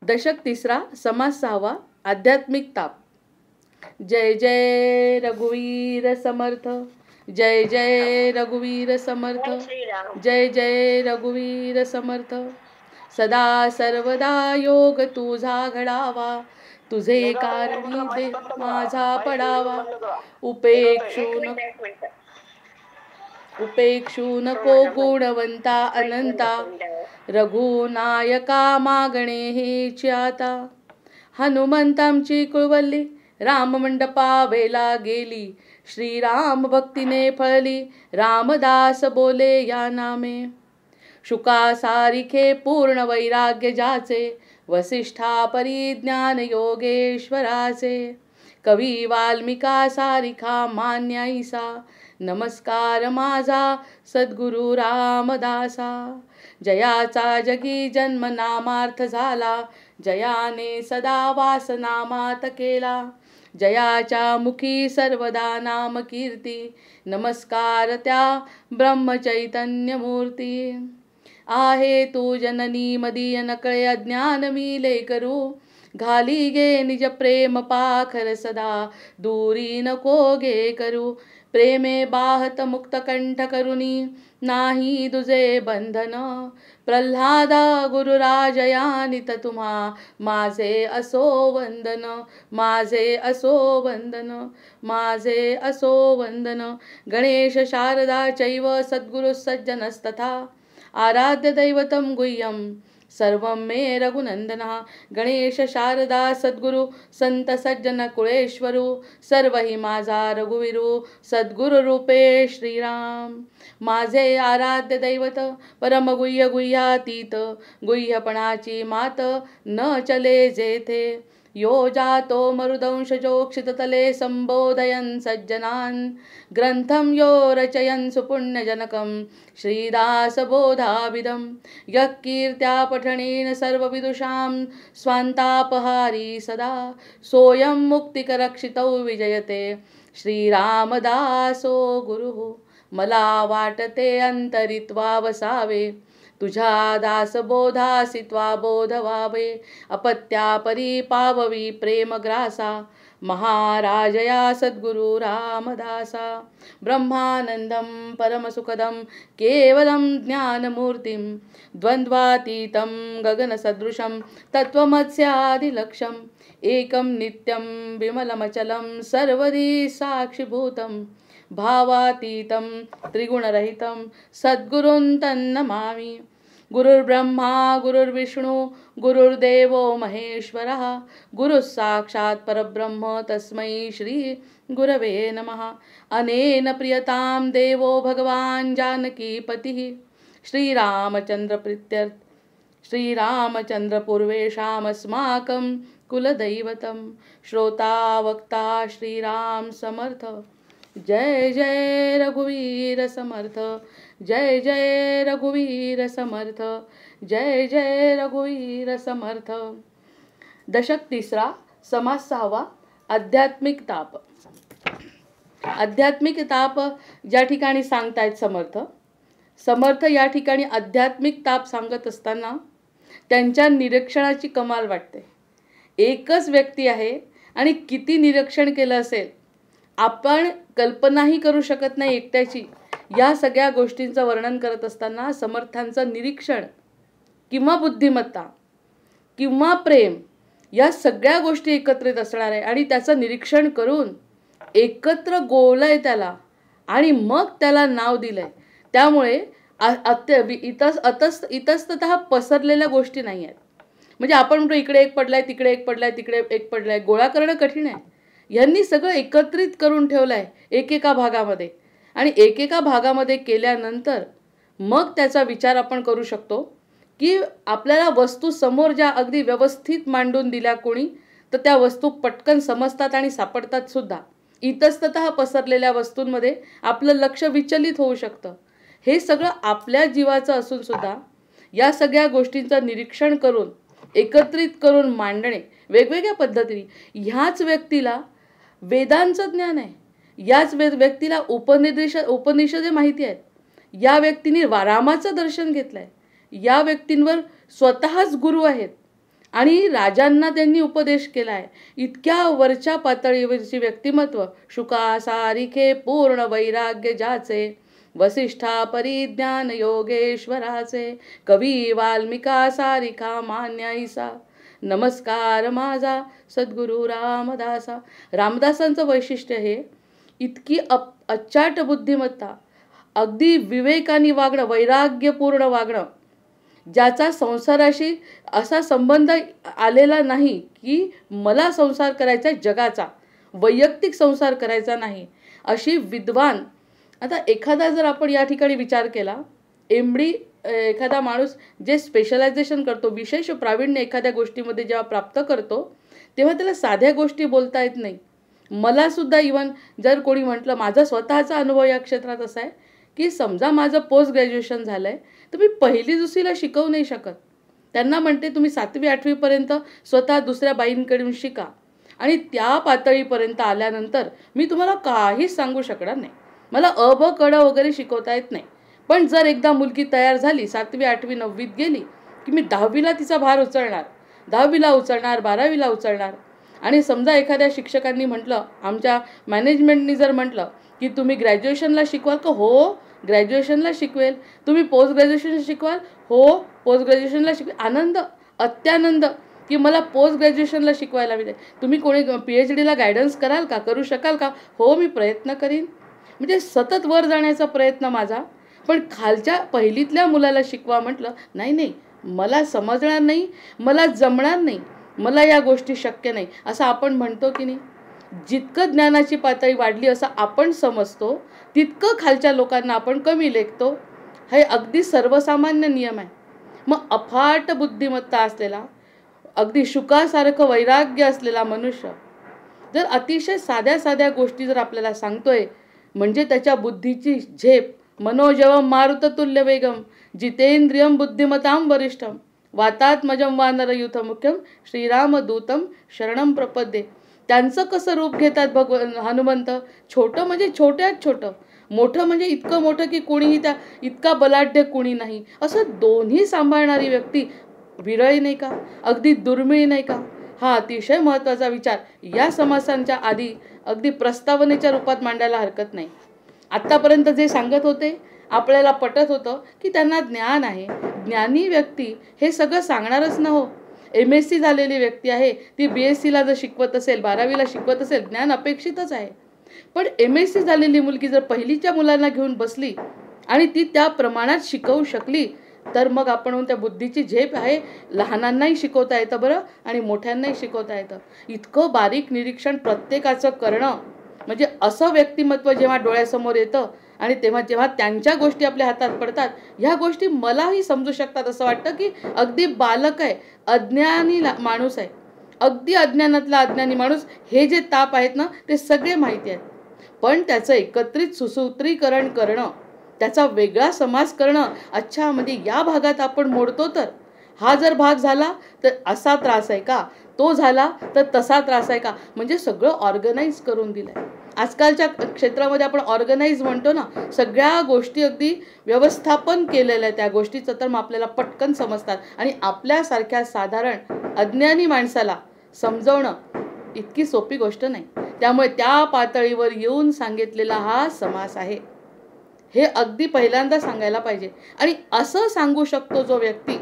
दशक तिसरा, समास सहावा, आध्यात्मिक ताप. जय जय रघुवीर समर्थ, जय जय रघुवीर समर्थ, जय जय रघुवीर समर्थ. सदा सर्वदा योग तुझा घडावा, तुझे कारणी दे माझा पडावा. उपेक्षू नको गुणवंता अनंता, रघुनायका मागणे हेची आता. हनुमंतांची कुळवल्ली राममंडपा वेला गेली, श्रीराम भक्तीने फळली रामदास बोले या नामे. शुका सारिखे पूर्ण वैराग्य जाचे, वसिष्ठा परिज्ञान योगेश्वराचे. कवी वाल्मिका सारिखा मान्याईसा, नमस्कार माझा सद्गुरु रामदासा. जयाचा जगी जन्म नामार्थ झाला, जयाने सदा वास नामात केला. जयाच्या मुखी सर्वदा नाम कीर्ती, नमस्कार त्या ब्रह्मचैतन्य मूर्ती. आहे तू जननी मदीय नकळे अज्ञान मी लेकरू, घाली गे निज प्रेम पाखर सदा दूरी नको गे करू. प्रेमे बाहत मुक्त कंठ करुनी, नाही दुजे बंधन. प्रल्हादा गुरुराजयानित तुम्हा, माझे असो वंदन, माझे असो वंदन, माझे असो वंदन. गणेश शारदा चैव सद्गुरु सज्जनस्तथा, आराध्य दैवतं गुह्यं सर्वं मे रघुनंदना. गणेश शारदा सद्गुरु संत सज्जन कुळेश्वरू, सर्व ही माझा रघुवीरू सद्गुरु रूपे श्रीराम. माझे आराध्य दैवत परम गुह्य गुह्यातीत, गुह्यपणाची मात न चले जेथे. यो जातो मरुदंशजोक्षिततले संबोधयन् सज्जनान्, ग्रंथं यो रचयन् सुपुण्यजनकं श्रीदासबोधाविदं. यः कीर्त्या पठनेन सर्वविदुषां स्वान्तापहारी सदा, सोऽयं मुक्तिकरक्षितौ विजयते श्रीरामदासो गुरुः. मला वाटते अंतरित्वा वसावे, तुझ्या दासबोधासी त्वा बोध व्हावे. अपत्यापरी पाववी प्रेमग्रासा, महाराजया सद्गुरु रामदासा. ब्रह्मानंदं परमसुखदं केवलं ज्ञानमूर्तिं, द्वन्द्वातीतं गगनसदृशं तत्त्वमस्यादिलक्ष्यं. एकं नित्यं विमलमचलं सर्वदी साक्षिभूतं, भावातीतं त्रिगुणरहितं सद्गुरुं तन्नमामि. गुरुर्ब्रह्मा गुरुर्विष्णू गुरुर्देवो महेश्वरः, गुरुः साक्षात् परब्रह्म तस्मै श्री गुरवे नमः. अनेन प्रियतां देवो भगवान् जानकीपतिः, श्रीरामचन्द्र प्रीत्यर्थ श्रीरामचन्द्र पूर्वेषामस्माकं कुलदैवतं. श्रोता वक्ता श्रीराम समर्थ. जय जय रघुवीर समर्थ, जय जय रघुवीर समर्थ, जय जय रघुवीर समर्थ. दशक तिसरा, समास सहावा, आध्यात्मिक ताप. आध्यात्मिक ताप ज्या ठिकाणी सांगतायत समर्थ या ठिकाणी आध्यात्मिक ताप सांगत असताना त्यांच्या निरीक्षणाची कमाल वाटते. एकच व्यक्ती आहे आणि किती निरीक्षण केलं असेल आपण कल्पनाही करू शकत नाही एकट्याची. या सगळ्या गोष्टींचं वर्णन करत असताना समर्थांचं निरीक्षण किंवा बुद्धिमत्ता किंवा प्रेम या सगळ्या गोष्टी एकत्रित असणार आहे आणि त्याचं निरीक्षण करून एकत्र गोवलंय त्याला आणि मग त्याला नाव दिलंय. त्यामुळे इतस्ततः पसरलेल्या गोष्टी नाही आहेत. म्हणजे आपण म्हणतो इकडे एक पडलाय, तिकडे एक पडलाय, तिकडे एक पडलाय, गोळा करणं कठीण आहे. यांनी सगळं एकत्रित करून ठेवलंय एकेका भागामध्ये आणि एकेका भागामध्ये केल्यानंतर मग त्याचा विचार आपण करू शकतो की आपल्याला वस्तू समोर ज्या अगदी व्यवस्थित मांडून दिल्या कोणी तर त्या वस्तू पटकन समजतात आणि सापडतात सुद्धा. इतस्ततः पसरलेल्या वस्तूंमध्ये आपलं लक्ष विचलित होऊ शकतं. हे सगळं आपल्या जीवाचं असून सुद्धा या सगळ्या गोष्टींचं निरीक्षण करून एकत्रित करून मांडणे वेगवेगळ्या पद्धतीने. ह्याच व्यक्तीला वेदांचं ज्ञान आहे, याच व्यक्तीला उपनिषदे माहिती आहेत, या व्यक्तीने रामाचं दर्शन घेतलंय, या व्यक्तींवर स्वतःच गुरु आहेत आणि राजांना त्यांनी उपदेश केलाय. इतक्या वरच्या पातळीवरची व्यक्तिमत्व. शुका सारिखे पूर्ण वैराग्य ज्याचे, वसिष्ठा परिज्ञान योगेश्वराचे, कवी वाल्मिका सारिखा मान्याईसा, नमस्कार माझा सद्गुरु रामदासा. रामदासांचं वैशिष्ट्य हे इतकी अच्चाट बुद्धिमत्ता, अगदी विवेकाने वागणं, वैराग्यपूर्ण वागणं, ज्याचा संसाराशी असा संबंध आलेला नाही की मला संसार करायचा जगाचा, वैयक्तिक संसार करायचा नाही, अशी विद्वान. आता एखादा जर आपण या ठिकाणी विचार केला, एखादा माणूस जे स्पेशलायझेशन करतो, विशेष प्रावीण्य एखाद्या गोष्टीमध्ये जेव्हा प्राप्त करतो, तेव्हा त्याला साध्या गोष्टी बोलता येत नाही. मला सुद्धा इवन जर कोणी म्हटलं, माझा स्वतःचा अनुभव या क्षेत्रात असा आहे की समजा माझं पोस्ट ग्रॅज्युएशन झालं आहे, तर मी पहिली दुसरीला शिकवू नाही शकत. त्यांना म्हणते तुम्ही 7वी 8वीपर्यंत स्वतः दुसऱ्या बाईंकडून शिका आणि त्या पातळीपर्यंत आल्यानंतर मी तुम्हाला काहीच सांगू शकणार नाही. मला अ ब क ड वगैरे शिकवता येत नाही. पण जर एकदा मुलगी तयार झाली, 7वी 8वी 9वीत गेली की मी 10वीला तिचा भार उचलणार, 10वीला उचलणार, 12वीला उचलणार. आणि समजा एखाद्या शिक्षकांनी म्हटलं, आमच्या मॅनेजमेंटनी जर म्हटलं की तुम्ही ग्रॅज्युएशनला शिकवाल का? हो, ग्रॅज्युएशनला शिकवेल. तुम्ही पोस्ट ग्रॅज्युएशन शिकवाल? हो, पोस्ट ग्रॅज्युएशनला शिकवेल. आनंद, अत्यानंद की मला पोस्ट ग्रॅज्युएशनला शिकवायला मिळते. तुम्ही कोणी PhDला गायडन्स कराल का? करू शकाल का? हो, मी प्रयत्न करीन. म्हणजे सतत वर जाण्याचा प्रयत्न माझा. पण खालच्या पहिलीतल्या मुलाला शिकवा म्हटलं, नाही नाही, मला समजणार नाही, मला जमणार नाही, मला या गोष्टी शक्य नाही, असं आपण म्हणतो की नाही. जितकं ज्ञानाची पातळी वाढली असं आपण समजतो, तितकं खालच्या लोकांना आपण कमी लेखतो. हे अगदी सर्वसामान्य नियम आहे. मग अफाट बुद्धिमत्ता असलेला, अगदी शुकासारखं वैराग्य असलेला मनुष्य जर अतिशय साध्या साध्या गोष्टी जर आपल्याला सांगतोय, म्हणजे त्याच्या बुद्धीची झेप. मनोजवम मारुततुल्य वेगम जितेंद्रियम बुद्धिमतां वरिष्ठम वातात्मजम वानरयूथ मुख्यम श्रीरामदूतम शरणम प्रपद्ये. त्यांचं कसं रूप घेतात हनुमंत? छोटं म्हणजे छोट्यात छोटं, मोठं म्हणजे इतकं मोठं की कोणीही त्या इतका बलाढ्य कोणी नाही, असं दोन्ही सांभाळणारी व्यक्ती विरळी नाही का? अगदी दुर्मिळ नाही का? हा अतिशय महत्त्वाचा विचार या समासांच्या आधी अगदी प्रस्तावनेच्या रूपात मांडायला हरकत नाही. आत्तापर्यंत जे सांगत होते आपल्याला पटत होतं की त्यांना ज्ञान आहे. ज्ञानी व्यक्ती हे सगळं सांगणारच ना हो. MSc झालेली व्यक्ती आहे, ती BScला जर शिकवत असेल, 12वीला शिकवत असेल, ज्ञान अपेक्षितच आहे. पण MSc झालेली मुलगी जर पहिलीच्या मुलांना घेऊन बसली आणि ती त्या प्रमाणात शिकवू शकली, तर मग आपण त्या बुद्धीची झेप आहे. लहानांनाही शिकवता येतं बरं आणि मोठ्यांनाही शिकवता येतं. इतकं बारीक निरीक्षण प्रत्येकाचं करणं, म्हणजे असं व्यक्तिमत्व जेव्हा डोळ्यासमोर येतं आणि जेव्हा त्यांच्या गोष्टी आपल्या हातात पडतात, ह्या गोष्टी मलाही समजू शकतात. असं वाटतं की अगदी बालक आहे, अज्ञानी माणूस आहे, अगदी अज्ञानातला अज्ञानी माणूस. हे जे ताप आहेत ना, ते सगळे माहिती आहेत. पण त्याचं एकत्रित सुसूत्रीकरण करणं, त्याचा वेगळा समाज करणं, अच्छा म्हणजे या भागात आपण मोडतो, तर हा जर भाग झाला तर असा त्रास आहे का, तो झाला तर तसा त्रास आहे का, म्हणजे सगळं ऑर्गनाईज करून दिलं आहे. आजकालच्या क्षेत्रामध्ये आपण ऑर्गनाईज म्हणतो ना, सगळ्या गोष्टी अगदी व्यवस्थापन केलेलं आहे त्या गोष्टीचं, तर मग आपल्याला पटकन समजतात. आणि आपल्यासारख्या साधारण अज्ञानी माणसाला समजवणं इतकी सोपी गोष्ट नाही. त्यामुळे त्या पातळीवर येऊन सांगितलेला हा समास आहे, हे अगदी पहिल्यांदा सांगायला पाहिजे. आणि असं सांगू शकतो जो व्यक्ती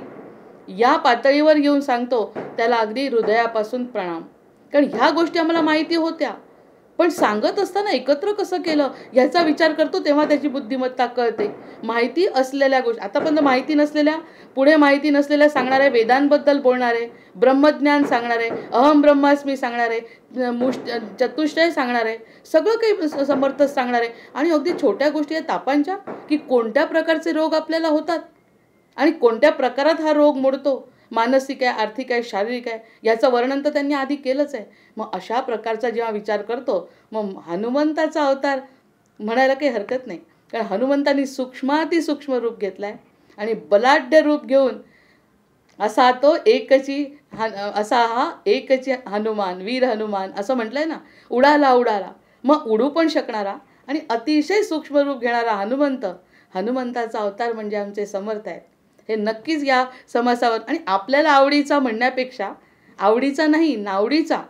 या पातळीवर येऊन सांगतो, त्याला अगदी हृदयापासून प्रणाम. कारण ह्या गोष्टी आम्हाला माहिती होत्या, पण सांगत असताना एकत्र कसं केलं ह्याचा विचार करतो, तेव्हा त्याची बुद्धिमत्ता कळते. माहिती असलेल्या गोष्टी, आतापर्यंत माहिती नसलेल्या, पुढे माहिती नसलेल्या सांगणारे, वेदांबद्दल बोलणारे, ब्रह्मज्ञान सांगणारे, अहम ब्रह्मास्मी सांगणारे, चतुष्टय सांगणारे, सगळं काही समर्थ सांगणारे. आणि अगदी छोट्या गोष्टी आहेत तापांच्या, की कोणत्या प्रकारचे रोग आपल्याला होतात आणि कोणत्या प्रकारात हा रोग मोडतो, मानसिक आहे, आर्थिक आहे, शारीरिक आहे, याचं वर्णन तर त्यांनी आधी केलंच आहे. मग अशा प्रकारचा जेव्हा विचार करतो, मग हनुमंताचा अवतार म्हणायला काही हरकत नाही. कारण हनुमंतांनी सूक्ष्मातिसूक्ष्म रूप घेतलं आहे आणि बलाढ्य रूप घेऊन असा हा एकची हनुमान, वीर हनुमान असं म्हटलंय ना, उडाला. मग उडू पण शकणारा आणि अतिशय सूक्ष्म रूप घेणारा हनुमंताचा अवतार म्हणजे आमचे समर्थ आहेत. हे नक्कीच या समासावर आणि आपल्याला आवडीचा म्हणण्यापेक्षा आवडीचा नाही, नावडीचा,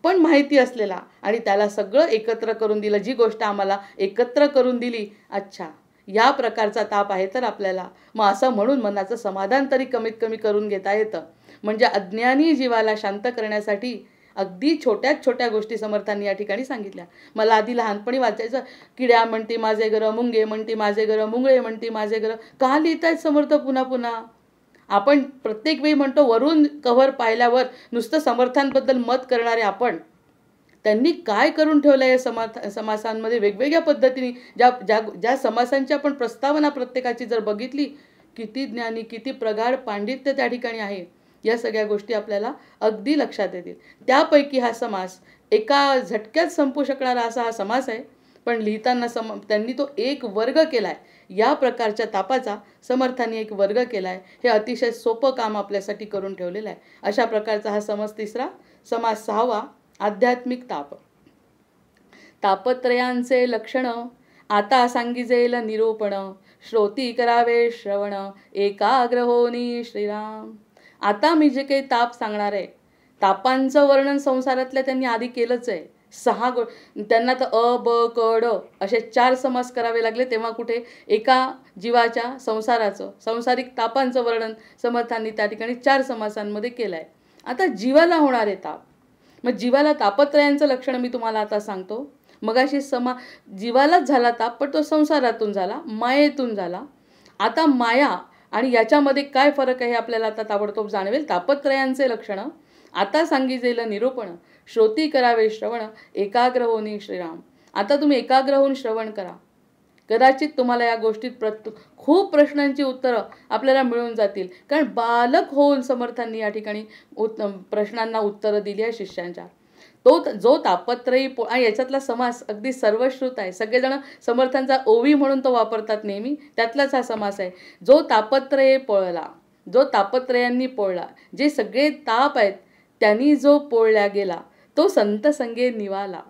पण माहिती असलेला, आणि त्याला सगळं एकत्र करून दिलं. जी गोष्ट आम्हाला एकत्र करून दिली, अच्छा या प्रकारचा ताप आहे तर आपल्याला मग असं म्हणून मनाचं समाधान तरी कमीत कमी करून घेता येतं. म्हणजे अज्ञानी जीवाला शांत करण्यासाठी अगदी छोट्यात छोट्या गोष्टी समर्थांनी या ठिकाणी सांगितल्या. मला आधी लहानपणी वाचायचं, किड्या म्हणते माझे घर, मुंगे म्हणते माझे घर, मुंगळे म्हणते माझे घर. का लिहितायत समर्थ पुन्हा पुन्हा? आपण प्रत्येक वेळी म्हणतो, वरून कव्हर पाहिल्यावर नुसतं समर्थांबद्दल मत करणारे आपण, त्यांनी काय करून ठेवलं आहे समासांमध्ये वेगवेगळ्या पद्धतीने. ज्या समासांची आपण प्रस्तावना प्रत्येकाची जर बघितली, किती ज्ञानी, किती प्रगाढ पांडित्य त्या ठिकाणी आहे. या सगळ्या गोष्टी आपल्याला अगदी लक्षात येतील. त्यापैकी हा समास एका झटक्यात संपू शकणारा असा हा समास आहे, पण लिहिताना त्यांनी तो एक वर्ग केला आहे. या प्रकारच्या तापाचा समर्थांनी एक वर्ग केला आहे. हे अतिशय सोपं काम आपल्यासाठी करून ठेवलेलं आहे. अशा प्रकारचा हा समास तिसरा. समास सहावा, आध्यात्मिक ताप. तापत्रयांचे लक्षण आता सांगिजेल निरूपण, श्रोती करावे श्रवण, एकाग्र होनी श्रीराम. आता मी जे काही ताप सांगणार आहे, तापांचं वर्णन संसारातल्या त्यांनी आधी केलंच आहे. त्यांना तर अ ब क ड असे 4 समास करावे लागले, तेव्हा कुठे एका जीवाच्या सांसारिक तापांचं वर्णन समर्थांनी त्या ठिकाणी 4 समासांमध्ये केलं आहे. आता जीवाला होणारे ताप, मग जीवाला तापत्रयांचं लक्षण मी तुम्हाला आता सांगतो. मगाशी जीवालाच झाला ताप, पण तो संसारातून झाला, मायेतून झाला. आता माया आणि याच्यामध्ये काय फरक आहे हे आपल्याला आता ताबडतोब जाणवेल. तापत्रयांचे लक्षण आता सांगितलेल निरूपण, श्रोती करावे श्रवण, एकाग्र होनी श्रीराम. आता तुम्ही एकाग्र होऊन श्रवण करा. कदाचित तुम्हाला या गोष्टीत खूप प्रश्नांची उत्तरं आपल्याला मिळून जातील, कारण बालक होऊन समर्थांनी या ठिकाणी प्रश्नांना उत्तरं दिली आहे शिष्यांच्या. जो तापत्रयी आणि याच्यातला समास अगदी सर्वश्रुत आहे. सगळेजण समर्थांचा ओवी म्हणून तो वापरतात नेहमी, त्यातलाच हा समास आहे. जो तापत्रये पोळला, जो तापत्रयांनी पोळला, जे सगळे ताप आहेत त्यांनी जो पोळल्या गेला, तो संत संगे निवाला.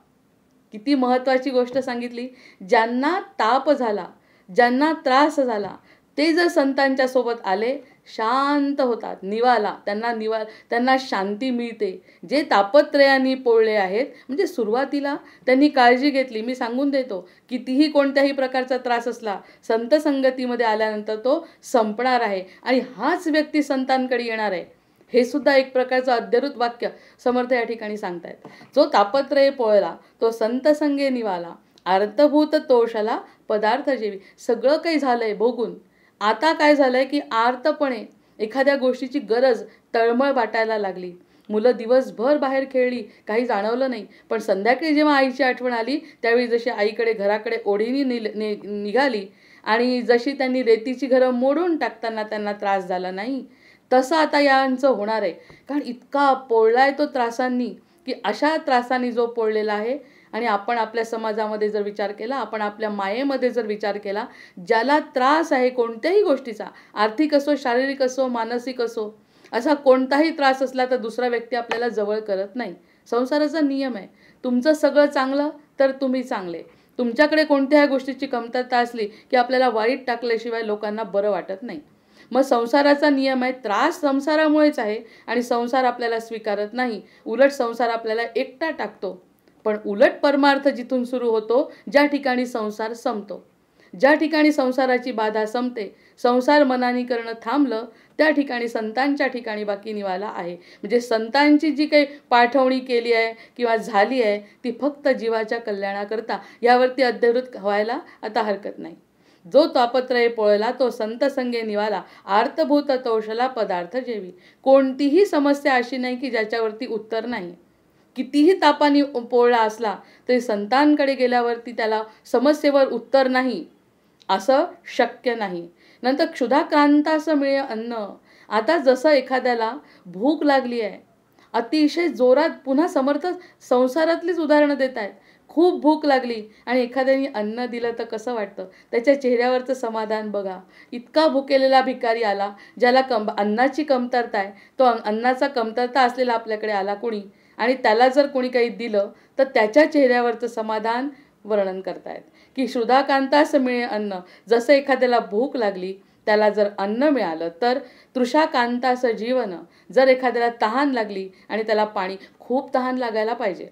किती महत्त्वाची गोष्ट सांगितली. ज्यांना ताप झाला, ज्यांना त्रास झाला, ते जर संतांच्या सोबत आले, शांत होतात, निवाला, त्यांना शांती मिळते. जे तापत्रयांनी पोळले आहेत, म्हणजे सुरुवातीला त्यांनी काळजी घेतली. मी सांगून देतो, कितीही कोणत्याही प्रकारचा त्रास असला, संत संगतीमध्ये आल्यानंतर तो संपणार आहे आणि हाच व्यक्ती संतांकडे येणार आहे. हे सुद्धा एक प्रकारचं अध्यरूत वाक्य समर्थ या ठिकाणी सांगतायत. जो तापत्रय पोळला, तो संत संगे निवाला, अर्थभूत तोषला पदार्थ जेवी. सगळं काही झालंय भोगून, आता काय झालंय की आर्तपणे एखाद्या गोष्टीची गरज, तळमळ वाटायला लागली. मुलं दिवसभर बाहेर खेळली, काही जाणवलं नाही, पण संध्याकाळी जेव्हा आईची आठवण आली, त्यावेळी जशी आईकडे घराकडे ओढीने निघाली आणि जशी त्यांनी रेतीची घरं मोडून टाकताना त्यांना त्रास झाला नाही, तसं आता यांचं होणार आहे. कारण इतका पोळलाय तो त्रासांनी, की अशा त्रासांनी जो पोळलेला आहे. आणि आपण आपल्या समाजामध्ये जर विचार केला, आपण आपल्या मायेमध्ये जर विचार केला, ज्याला त्रास आहे कोणत्याही गोष्टीचा, आर्थिक असो, शारीरिक असो, मानसिक असो, असा कोणताही त्रास असला तर दुसरा व्यक्ती आपल्याला जवळ करत नाही. संसाराचा नियम आहे. तुमचं सगळं चांगलं तर तुम्ही चांगले. तुमच्याकडे कोणत्याही गोष्टीची कमतरता असली की आपल्याला वाईट टाकल्याशिवाय लोकांना बरं वाटत नाही. मग संसाराचा नियम आहे, त्रास संसारामुळेच आहे आणि संसार आपल्याला स्वीकारत नाही. उलट संसार आपल्याला एकटा टाकतो. पण उलट परमार्थ जिथून सुरू होतो, ज्या ठिकाणी संसार संपतो, ज्या ठिकाणी संसाराची बाधा संपते, संसार मनानी करणं थांबलं, त्या ठिकाणी संतांच्या ठिकाणी बाकी निवाला आहे. म्हणजे संतांची जी काही पाठवणी केली आहे किंवा झाली आहे, ती फक्त जीवाच्या कल्याणाकरता. यावरती अध्यवृत व्हायला आता हरकत नाही. जो तापत्रय पोळला, तो संत संगे निवाला, आर्तभूत तोषला पदार्थ जेवी. कोणतीही समस्या अशी नाही की ज्याच्यावरती उत्तर नाही. कितीही तापाने पोळला असला तरी संतांकडे गेल्यावरती त्याला समस्येवर उत्तर नाही, असं शक्य नाही. नंतर क्षुधाक्रांतास मिळे अन्न. आता जसं एखाद्याला भूक लागली आहे, अतिशय जोरात, पुन्हा समर्थ संसारातलीच उदाहरणं देत आहेत. खूप भूक लागली आणि एखाद्याने अन्न दिलं तर कसं वाटतं? त्याच्या चेहऱ्यावरचं समाधान बघा. इतका भुकेलेला भिकारी आला, ज्याला अन्नाची कमतरता आहे, तो अन्नाचा कमतरता असलेला आपल्याकडे आला कोणी, आणि त्याला जर कोणी काही दिलं तर त्याच्या चेहऱ्यावरचं समाधान वर्णन करतायत की क्षुधाकांतास मिळे अन्न. जसं एखाद्याला भूक लागली, त्याला जर अन्न मिळालं तर. तृषाकांतास जीवन, जर एखाद्याला तहान लागली आणि त्याला पाणी, खूप तहान लागायला पाहिजे,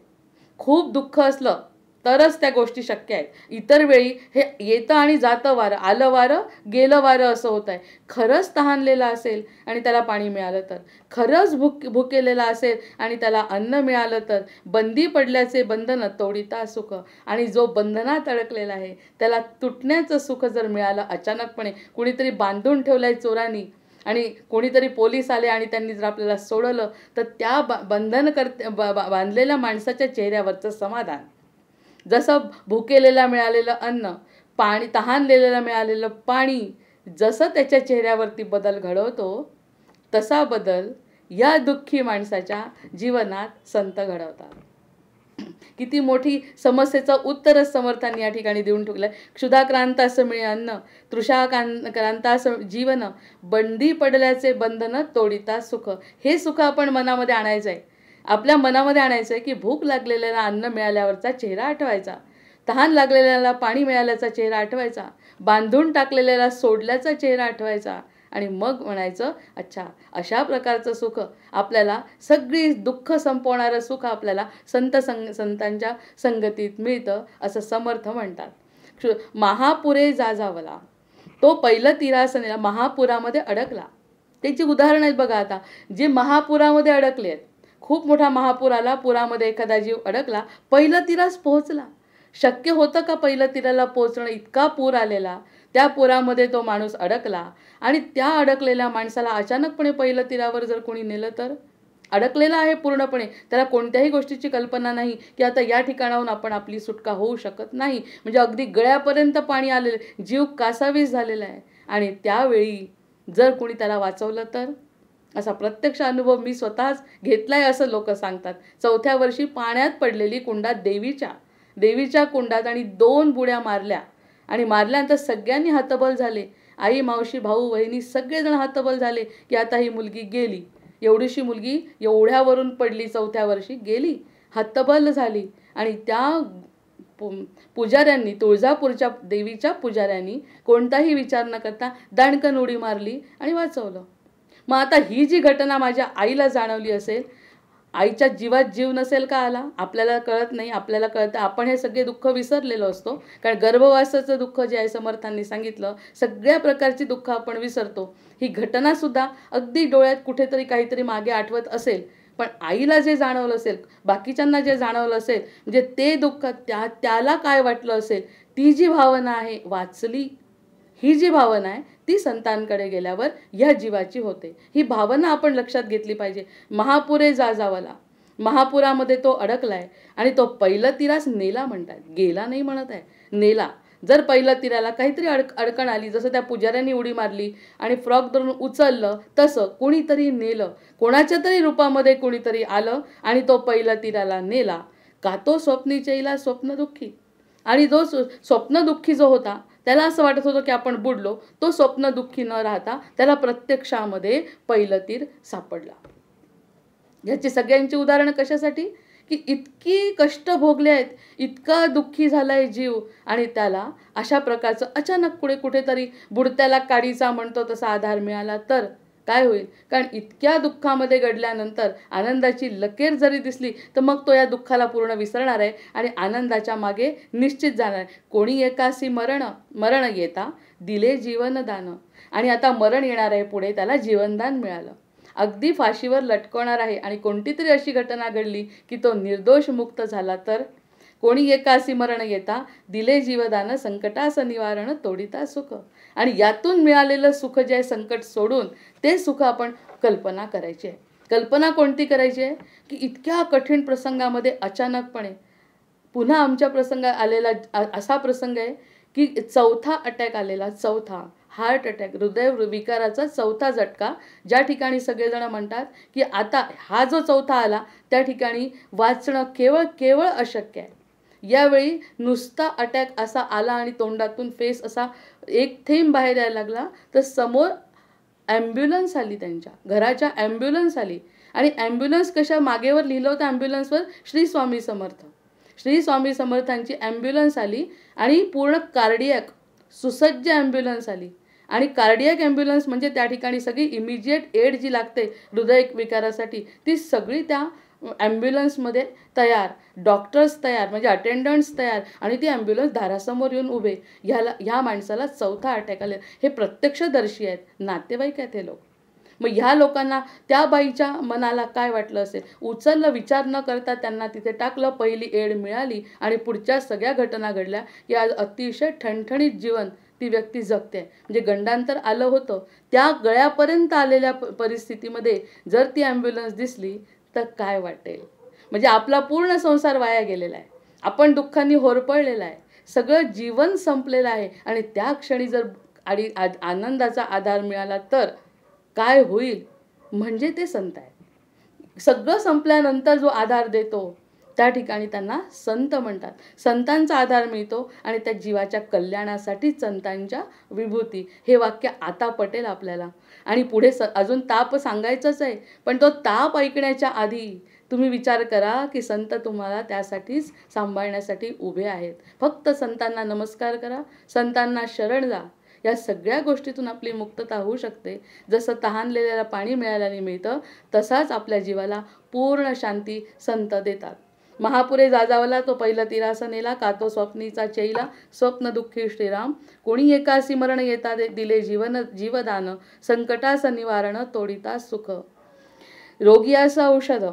खूप दुःख असलं तरच त्या गोष्टी शक्य आहेत. इतर वेळी हे येतं आणि जातं वारं, आलं वारं गेलं वारं असं होत आहे. खरंच तहानलेला असेल आणि त्याला पाणी मिळालं तर, खरंच भुकेलेला असेल आणि त्याला अन्न मिळालं तर. बंदी पडल्याचे बंधन तोडिता सुख, आणि जो बंधनात अडकलेला आहे त्याला तुटण्याचं सुख जर मिळालं अचानकपणे, कुणीतरी बांधून ठेवलंय चोरांनी आणि कोणीतरी पोलीस आले आणि त्यांनी जर आपल्याला सोडवलं तर त्या बांधलेल्या माणसाच्या चेहऱ्यावरचं समाधान, जसं भुकेलेला मिळालेलं अन्न, पाणी तहानलेला मिळालेलं पाणी जसं त्याच्या चेहऱ्यावरती बदल घडवतो, तसा बदल या दुःखी माणसाच्या जीवनात संत घडवतात. किती मोठी समस्येचं उत्तरच समर्थांनी या ठिकाणी देऊन ठेवलं. क्षुधाक्रांतास मिळे अन्न, तृषाक्रांतास जीवन, बंदी पडल्याचे बंधन तोडिता सुख. हे सुख आपण मनामध्ये आणायचं आहे. आपल्या मनामध्ये आणायचं आहे की भूक लागलेल्याला अन्न मिळाल्यावरचा चेहरा आठवायचा, तहान लागलेल्याला पाणी मिळाल्याचा चेहरा आठवायचा, बांधून टाकलेल्याला सोडल्याचा चेहरा आठवायचा, आणि मग म्हणायचं अच्छा, अशा प्रकारचं सुख आपल्याला, सगळी दुःख संपवणारं सुख आपल्याला संतांच्या संगतीत मिळतं असं समर्थ म्हणतात. महापुरे जाजावला, तो पहिलं तिरासनेला महापुरामध्ये अडकला. त्याची उदाहरणं आहेत बघा. आता जे महापुरामध्ये अडकले आहेत, खूप मोठा महापूर आला, पुरामध्ये एखादा जीव अडकला, पहिलं तिरास पोहोचला. शक्य होतं का पहिलं तिराला पोहोचणं? इतका पूर आलेला, त्या पुरामध्ये तो माणूस अडकला आणि त्या अडकलेल्या माणसाला अचानकपणे पहिलं तिरावर जर कोणी नेलं तर, अडकलेला आहे पूर्णपणे, त्याला कोणत्याही गोष्टीची कल्पना नाही की आता या ठिकाणाहून आपण आपली सुटका होऊ शकत नाही, म्हणजे अगदी गळ्यापर्यंत पाणी आलेलं, जीव कासावीस झालेला आहे. आणि त्यावेळी जर कोणी त्याला वाचवलं तर, असा प्रत्यक्ष अनुभव मी स्वतःच घेतलाय असं लोक सांगतात. 4थ्या वर्षी पाण्यात पडलेली कुंडात, देवीच्या कुंडात, आणि 2 बुड्या मारल्या आणि मारल्यानंतर सगळ्यांनी हतबल झाले. आई, मावशी, भाऊ, बहिणी सगळेजण हतबल झाले की आता ही मुलगी गेली. एवढीशी मुलगी एवढ्यावरून पडली, 4थ्या वर्षी गेली, हतबल झाली. आणि त्या पुजाऱ्यांनी, तुळजापूरच्या देवीच्या पुजाऱ्यांनी कोणताही विचार न करता दाणकन उडी मारली आणि वाचवलं. मग आता ही जी घटना माझ्या आईला जाणवली असेल, आईच्या जीवात जीव नसेल का आला? आपल्याला कळत नाही, आपल्याला कळतं. आपण हे सगळे दुःख विसरलेलो असतो, कारण गर्भवासाचं दुःख जे आहे समर्थांनी सांगितलं, सगळ्या प्रकारची दुःख आपण विसरतो. ही घटनासुद्धा अगदी डोळ्यात कुठेतरी काहीतरी मागे आठवत असेल, पण आईला जे जाणवलं असेल, बाकीच्यांना जे जाणवलं असेल, म्हणजे ते दुःख त्याला काय वाटलं असेल, ती जी भावना आहे वाचली, ही जी भावना आहे ती संतांकडे गेल्यावर या जीवाची होते. ही भावना आपण लक्षात घेतली पाहिजे. महापुरे जाजावला, महापुरामध्ये तो अडकलाय आणि तो पहिलं तिरास नेला म्हणतात, गेला नाही म्हणत आहे, नेला. जर पहिलं तिराला काहीतरी अडकण आली, जसं त्या पुजाऱ्यांनी उडी मारली आणि फ्रॉक धरून उचललं, तसं कोणीतरी नेलं, कोणाच्या तरी रूपामध्ये कोणीतरी आलं आणि तो पहिलं तिराला नेला. का तो स्वप्नीचेला स्वप्नदुःखी, आणि जो स्वप्नदुःखी जो होता त्याला असं वाटत होतं की आपण बुडलो, तो स्वप्नदुःखी न राहता त्याला प्रत्यक्षामध्ये पहिलं तीर सापडला. याची सगळ्यांची उदाहरणं कशासाठी? की इतकी कष्ट भोगले आहेत, इतका दुःखी झालाय जीव, आणि त्याला अशा प्रकारचं अचानक पुढे कुठेतरी बुडत्याला काडीचा म्हणतो तसा आधार मिळाला तर काय होईल? कारण इतक्या दुःखामध्ये घडल्यानंतर आनंदाची लकीर जरी दिसली तर मग तो या दुःखाला पूर्ण विसरणार आहे आणि आनंदाच्या मागे निश्चित जाणार आहे. कोणी एकासी मरण येता दिले जीवनदान, आणि आता मरण येणार आहे पुढे, त्याला जीवनदान मिळालं, अगदी फाशीवर लटकवणार आहे. आणि कोणती तरी अशी घटना घडली की तो निर्दोष मुक्त झाला तर, कोणी एकासी मरण येता दिले जीवदान, संकटास निवारण तोडिता सुख. आणि यातून मिळालेलं सुख जे आहे, संकट सोडून ते सुख आपण कल्पना करायची आहे. कल्पना कोणती करायची आहे? की इतक्या कठीण प्रसंगामध्ये अचानकपणे पुन्हा आमच्या प्रसंगात आलेला असा प्रसंग आहे की 4था अटॅक आलेला, 4था हार्ट अटॅक, हृदय विकाराचा 4था झटका, ज्या ठिकाणी सगळेजण म्हणतात की आता हा जो 4था आला त्या ठिकाणी वाचणं केवळ अशक्य आहे. यावेळी नुसता अटॅक असा आला आणि तोंडातून फेस असा एक थेंब बाहेर यायला लागला, तर समोर ॲम्ब्युलन्स आली, त्यांच्या घराच्या ॲम्ब्युलन्स आली. आणि ॲम्ब्युलन्स कशा मागेवर लिहिलं होतं ॲम्ब्युलन्सवर, श्री स्वामी समर्थ, श्री स्वामी समर्थांची ॲम्ब्युलन्स आली आणि पूर्ण कार्डियक सुसज्ज ॲम्ब्युलन्स आली. आणि कार्डियक ॲम्ब्युलन्स म्हणजे त्या ठिकाणी सगळी इमिजिएट एड जी लागते हृदय विकारासाठी ती सगळी त्या ॲम्ब्युलन्समध्ये तयार, डॉक्टर्स तयार, म्हणजे अटेंडंट्स तयार, आणि ती ॲम्ब्युलन्स दारासमोर येऊन उभे. ह्या माणसाला चौथा अटॅक आले. हे प्रत्यक्षदर्शी आहेत, नातेवाईक आहेत हे लोक. मग ह्या लोकांना त्या बाईच्या मनाला काय वाटलं असेल, उचललं, विचार न करता त्यांना तिथे टाकलं, पहिली एड मिळाली आणि पुढच्या सगळ्या घटना घडल्या की आज अतिशय ठणठणीत जीवन ती व्यक्ती जगते. म्हणजे गंडांतर आलं होतं, त्या गळ्यापर्यंत आलेल्या परिस्थितीमध्ये जर ती ॲम्ब्युलन्स दिसली तर काय वाटेल. म्हणजे आपला पूर्ण संसार वाया गेलेला आहे, आपण दुःखांनी होरपळलेला आहे, सगळं जीवन संपलेलं आहे, आणि त्या क्षणी जर आनंदाचा आधार मिळाला तर काय होईल. म्हणजे ते संत आहे. सगळं संपल्यानंतर जो आधार देतो त्या ठिकाणी त्यांना संत म्हणतात. संतांचा आधार मिळतो आणि त्या जीवाच्या कल्याणासाठी संतांच्या विभूती. हे वाक्य आता पटेल आपल्याला. आणि पुढे अजून ताप सांगायचंच आहे, पण तो ताप ऐकण्याच्या आधी तुम्ही विचार करा की संत तुम्हाला त्यासाठीच सांभाळण्यासाठी उभे आहेत. फक्त संतांना नमस्कार करा, संतांना शरण जा. या सगळ्या गोष्टीतून आपली मुक्तता होऊ शकते. जसं तहानलेल्याला पाणी मिळाल्याने मिळतं, तसाच आपल्या जीवाला पूर्ण शांती संत देतात. महापुरे जाजावला तो पहिला तिरासा नेला, का तो स्वप्नीचा चैला, स्वप्न दुःखी श्रीराम, कोणी एकासी मरण येता दिले जीवदान, संकटास निवारण तोडिता सुख. रोगी असं औषध,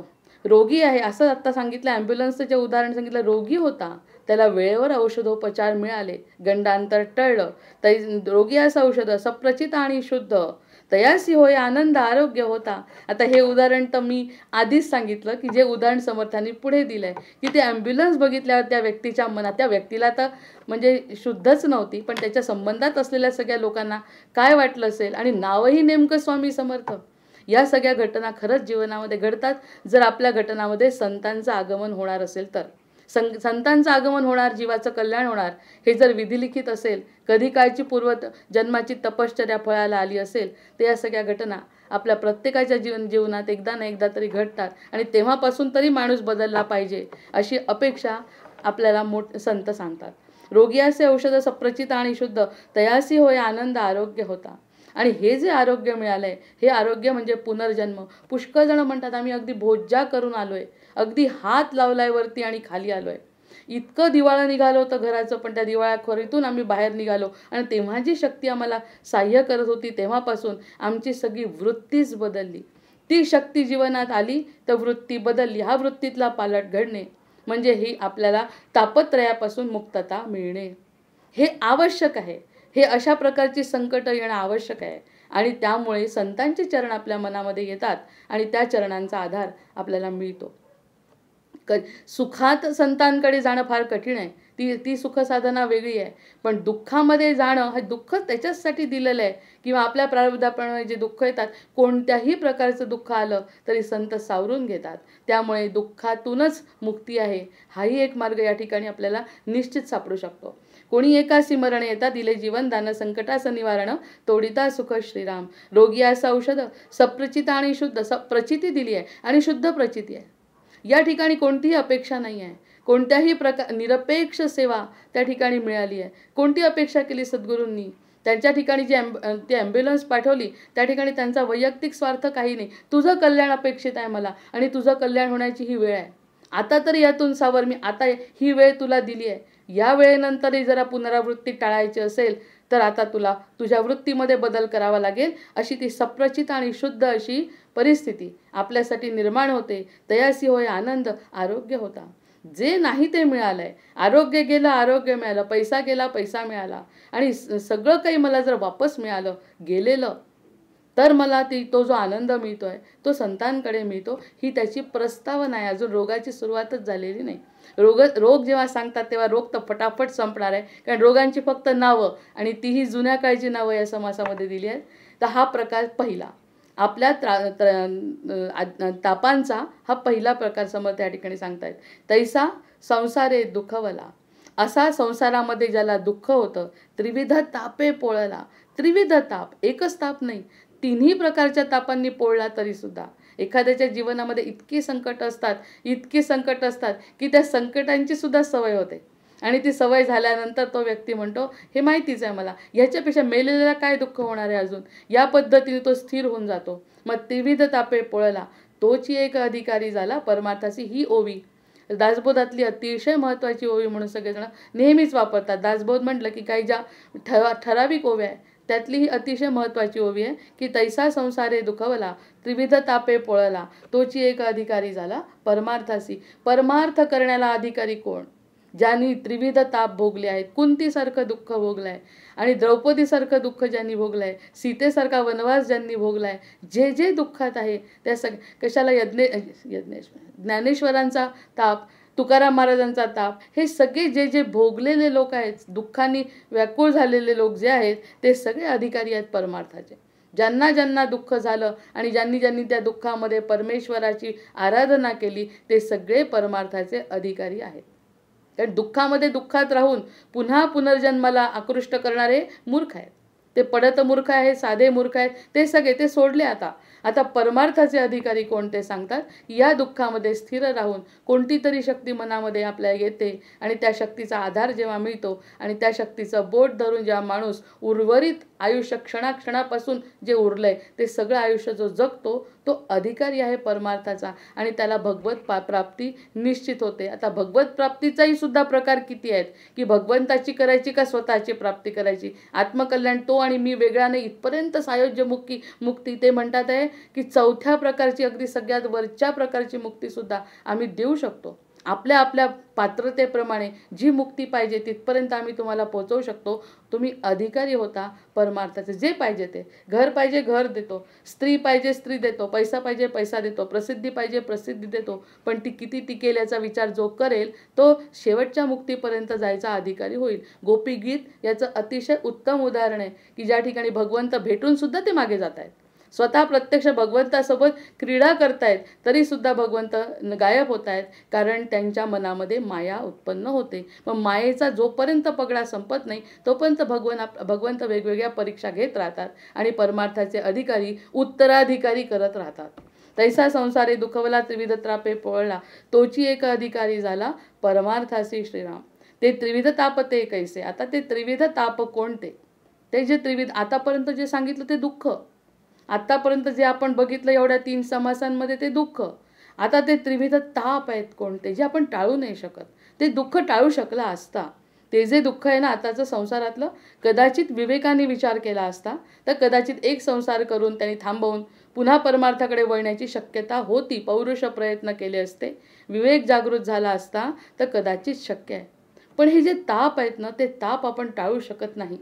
रोगी आहे असं आत्ता सांगितलं, ॲम्ब्युलन्सचं जे उदाहरण सांगितलं, रोगी होता, त्याला वेळेवर औषधोपचार मिळाले, गंडांतर टळलं, रोगी असं औषध सप्रचित आणि शुद्ध, तयासी होय आनंद आरोग्य होता. आता हे उदाहरण तर मी आधीच सांगितलं की जे उदाहरण समर्थांनी पुढे दिलं आहे की ते ॲम्ब्युलन्स बघितल्यावर त्या व्यक्तीच्या मनात, त्या व्यक्तीला तर म्हणजे शुद्धच नव्हती, पण त्याच्या संबंधात असलेल्या सगळ्या लोकांना काय वाटलं असेल, आणि नावही नेमकं स्वामी समर्थ. या सगळ्या घटना खरंच जीवनामध्ये घडतात जर आपल्या घटनामध्ये संतांचं आगमन होणार असेल तर. संतांचं आगमन होणार, जीवाचं कल्याण होणार, हे जर विधिलिखित असेल, कधी काळची जन्माची तपश्चर्या फळाला आली असेल, तर या सगळ्या घटना आपल्या प्रत्येकाच्या जीवनात एकदा ना एकदा तरी घडतात, आणि तेव्हापासून तरी माणूस बदलला पाहिजे अशी अपेक्षा आपल्याला संत सांगतात. रोगी असे औषध सप्रचित आणि शुद्ध, तयासी होय आनंद आरोग्य होता. आणि हे जे आरोग्य मिळालंय, हे आरोग्य म्हणजे पुनर्जन्म. पुष्कळ जण म्हणतात आम्ही अगदी भोज्जा करून आलोय, अगदी हात लावलाय वरती आणि खाली आलोय, इतकं दिवाळं निघालं होतं घराचं, पण त्या दिवाळ्याखोरीतून आम्ही बाहेर निघालो, आणि तेव्हा जी शक्ती आम्हाला साह्य करत होती तेव्हापासून आमची सगळी वृत्तीच बदलली. ती शक्ती जीवनात आली तर वृत्ती बदलली. हा वृत्तीतला पालट घडणे म्हणजे ही आपल्याला तापत्रयापासून मुक्तता मिळणे. हे आवश्यक आहे. हे अशा प्रकारची संकट येणं आवश्यक आहे, आणि त्यामुळे संतांचे चरण आपल्या मनामध्ये येतात आणि त्या चरणांचा आधार आपल्याला मिळतो. सुखात संतांकडे जाणं फार कठीण आहे, ती सुखसाधना वेगळी आहे, पण दुःखामध्ये जाणं हे दुःख त्याच्याचसाठी दिलेलं आहे, किंवा आपल्या प्रारब्धाप्रमाणे जे दुःख येतात, कोणत्याही प्रकारचं दुःख आलं तरी संत सावरून घेतात. त्यामुळे दुःखातूनच मुक्ती आहे, हाही एक मार्ग या ठिकाणी आपल्याला निश्चित सापडू शकतो. कोणी एकासी मरण येता दिले जीवनदान, संकटाचं निवारण तोडिता सुख श्रीराम. रोगी असं औषध सप्रचित आणि शुद्ध, प्रचिती दिली आहे आणि शुद्ध प्रचिती आहे. या ठिकाणी कोणतीही अपेक्षा नाही आहे, कोणत्याही निरपेक्ष सेवा त्या ठिकाणी मिळाली आहे. कोणती अपेक्षा केली सद्गुरूंनी? त्यांच्या ठिकाणी ती ॲम्ब्युलन्स पाठवली, त्या ठिकाणी त्यांचा वैयक्तिक स्वार्थ काही नाही. तुझं कल्याण अपेक्षित आहे मला, आणि तुझं कल्याण होण्याची ही वेळ आहे. आता तर यातून सावर, मी आता ही वेळ तुला दिली आहे. या वेळेनंतरही जरा पुनरावृत्ती टाळायची असेल तर आता तुला तुझ्या वृत्तीमध्ये बदल करावा लागेल. अशी ती सप्रचित आणि शुद्ध अशी परिस्थिती आपल्यासाठी निर्माण होते. तयासी होय आनंद आरोग्य होता. जे नाही ते मिळालंय, आरोग्य गेलं आरोग्य मिळालं, पैसा गेला पैसा मिळाला, आणि सगळं काही मला जर वापस मिळालं गेलेलं, तर मला तो जो आनंद मिळतोय तो संतांकडे मिळतो. ही त्याची प्रस्तावना आहे, अजून रोगाची सुरुवातच झालेली नाही. रोग जेव्हा सांगतात तेव्हा रोग तर फटाफट संपणार आहे, कारण रोगांची फक्त नावं, आणि तीही जुन्या काळची नावं या समासामध्ये दिली आहेत. तर हा प्रकार पहिला, आपल्या तापांचा हा पहिला प्रकार समर्थ या ठिकाणी सांगतायत. तैसा संसारे दुःखवला, असा संसारामध्ये ज्याला दुःख होतं, त्रिविध तापे पोळला. त्रिविध ताप, एकच ताप नाही, तिन्ही प्रकारच्या तापांनी पोळला तरी सुद्धा एखाद्याच्या जीवनामध्ये इतकी संकट असतात की त्या संकटांची सुद्धा सवय होते. आणि ती सवय झाल्यानंतर तो व्यक्ती म्हणतो हे माहितीच आहे मला, ह्याच्यापेक्षा मेलेल्याला काय दुःख होणार आहे अजून, या पद्धतीने तो स्थिर होऊन जातो. मग त्रिविध तापे पोळला तोची एक अधिकारी झाला परमार्थाची. ही ओवी दासबोधातली अतिशय महत्त्वाची ओवी म्हणून सगळेजण नेहमीच वापरतात. दासबोध म्हटलं की काही ज्या ठराविक ओव्या आहे त्यातली ही अतिशय महत्त्वाची ओवी आहे की तैसा संसारे दुखवला त्रिविध तापे पोळला तोची एक अधिकारी झाला परमार्थासी. परमार्थ करण्याला अधिकारी कोण? ज्यांनी त्रिविध ताप भोगले आहेत, कुंतीसारखं दुःख भोगलंय आणि द्रौपदीसारखं दुःख ज्यांनी भोगलंय, सीतेसारखा वनवास ज्यांनी भोगलाय, जे जे दुःखात आहे त्या कशाला ज्ञानेश्वरांचा ताप, तुकाराम महाराजांचा ताप, हे सगळे जे जे भोगलेले लोक आहेत, दुःखाने व्याकुळ झालेले लोक जे आहेत, ते सगळे अधिकारी आहेत परमार्थाचे. ज्यांना ज्यांना दुःख झालं आणि ज्यांनी ज्यांनी त्या दुःखामध्ये परमेश्वराची आराधना केली ते सगळे परमार्थाचे अधिकारी आहेत. कारण दुःखामध्ये दुःखात राहून पुन्हा पुनर्जन्माला आकृष्ट करणारे मूर्ख आहेत. ते पडत मूर्ख आहे, साधे मूर्ख आहेत, ते सगळे ते सोडले. आता परमार्थाचे अधिकारी कोण ते सांगतात. या दुःखामध्ये स्थिर राहून कोणती तरी शक्ती मनामध्ये आपल्या येते आणि त्या शक्तीचा आधार जेव्हा मिळतो आणि त्या शक्तीचं बोट धरून जेव्हा माणूस उर्वरित आयुष्य क्षणाक्षणापासून जे उरलंय ते सगळं आयुष्य जो जगतो तो अधिकारी आहे परमार्थाचा आणि त्याला भगवत प्राप्ती निश्चित होते. आता भगवत प्राप्तीचाही सुद्धा प्रकार किती आहेत की भगवंताची करायची का स्वतःची प्राप्ती करायची. आत्मकल्याण तो आणि मी वेगळा नाही इथपर्यंत सायोज्य मुक्ती ते म्हणतात आहे की चौथ्या प्रकारची अगदी सगळ्यात वरच्या प्रकारची मुक्तीसुद्धा आम्ही देऊ शकतो. आपल्या आपल्या पात्रतेप्रमाणे जी मुक्ती पाहिजे तिथपर्यंत आम्ही तुम्हाला पोहोचवू शकतो. तुम्ही अधिकारी होता परमार्थाचे. जे पाहिजे ते, घर पाहिजे घर देतो, स्त्री पाहिजे स्त्री देतो, पैसा पाहिजे पैसा देतो, प्रसिद्धी पाहिजे प्रसिद्धी देतो, पण ती किती टिकेल याचा विचार जो करेल तो शेवटच्या मुक्तीपर्यंत जायचा अधिकारी होईल. गोपीगीत याचं अतिशय उत्तम उदाहरण आहे की ज्या ठिकाणी भगवंत भेटून सुद्धा ते मागे जात आहेत. स्वतः प्रत्यक्ष भगवंतासोबत क्रीडा करतायत तरी सुद्धा भगवंत गायब होत आहेत कारण त्यांच्या मनामध्ये माया उत्पन्न होते. मग मायेचा जोपर्यंत पगडा संपत नाही तोपर्यंत भगवंत वेगवेगळ्या परीक्षा घेत राहतात आणि परमार्थाचे अधिकारी उत्तराधिकारी करत राहतात. तैसा संसारे दुखवला त्रिविध तापे पोळला तोची एक अधिकारी झाला परमार्थासी श्रीराम. ते त्रिविध ताप ते कैसे. आता ते त्रिविध ताप कोणते? ते जे त्रिविध आतापर्यंत जे सांगितलं ते दुःख, आतापर्यंत जे आपण बघितलं एवढ्या 3 समासांमध्ये ते दुःख. आता ते त्रिविध ताप आहेत कोणते जे आपण टाळू नाही शकत. ते दुःख टाळू शकला असता, ते जे दुःख आहे ना आताचं संसारातलं, कदाचित विवेकाने विचार केला असता तर कदाचित एक संसार करून त्यांनी थांबवून पुन्हा परमार्थाकडे वळण्याची शक्यता होती. पौरुष प्रयत्न केले असते, विवेक जागृत झाला असता तर कदाचित शक्य आहे. पण हे जे ताप आहेत ना ते ताप आपण टाळू शकत नाही,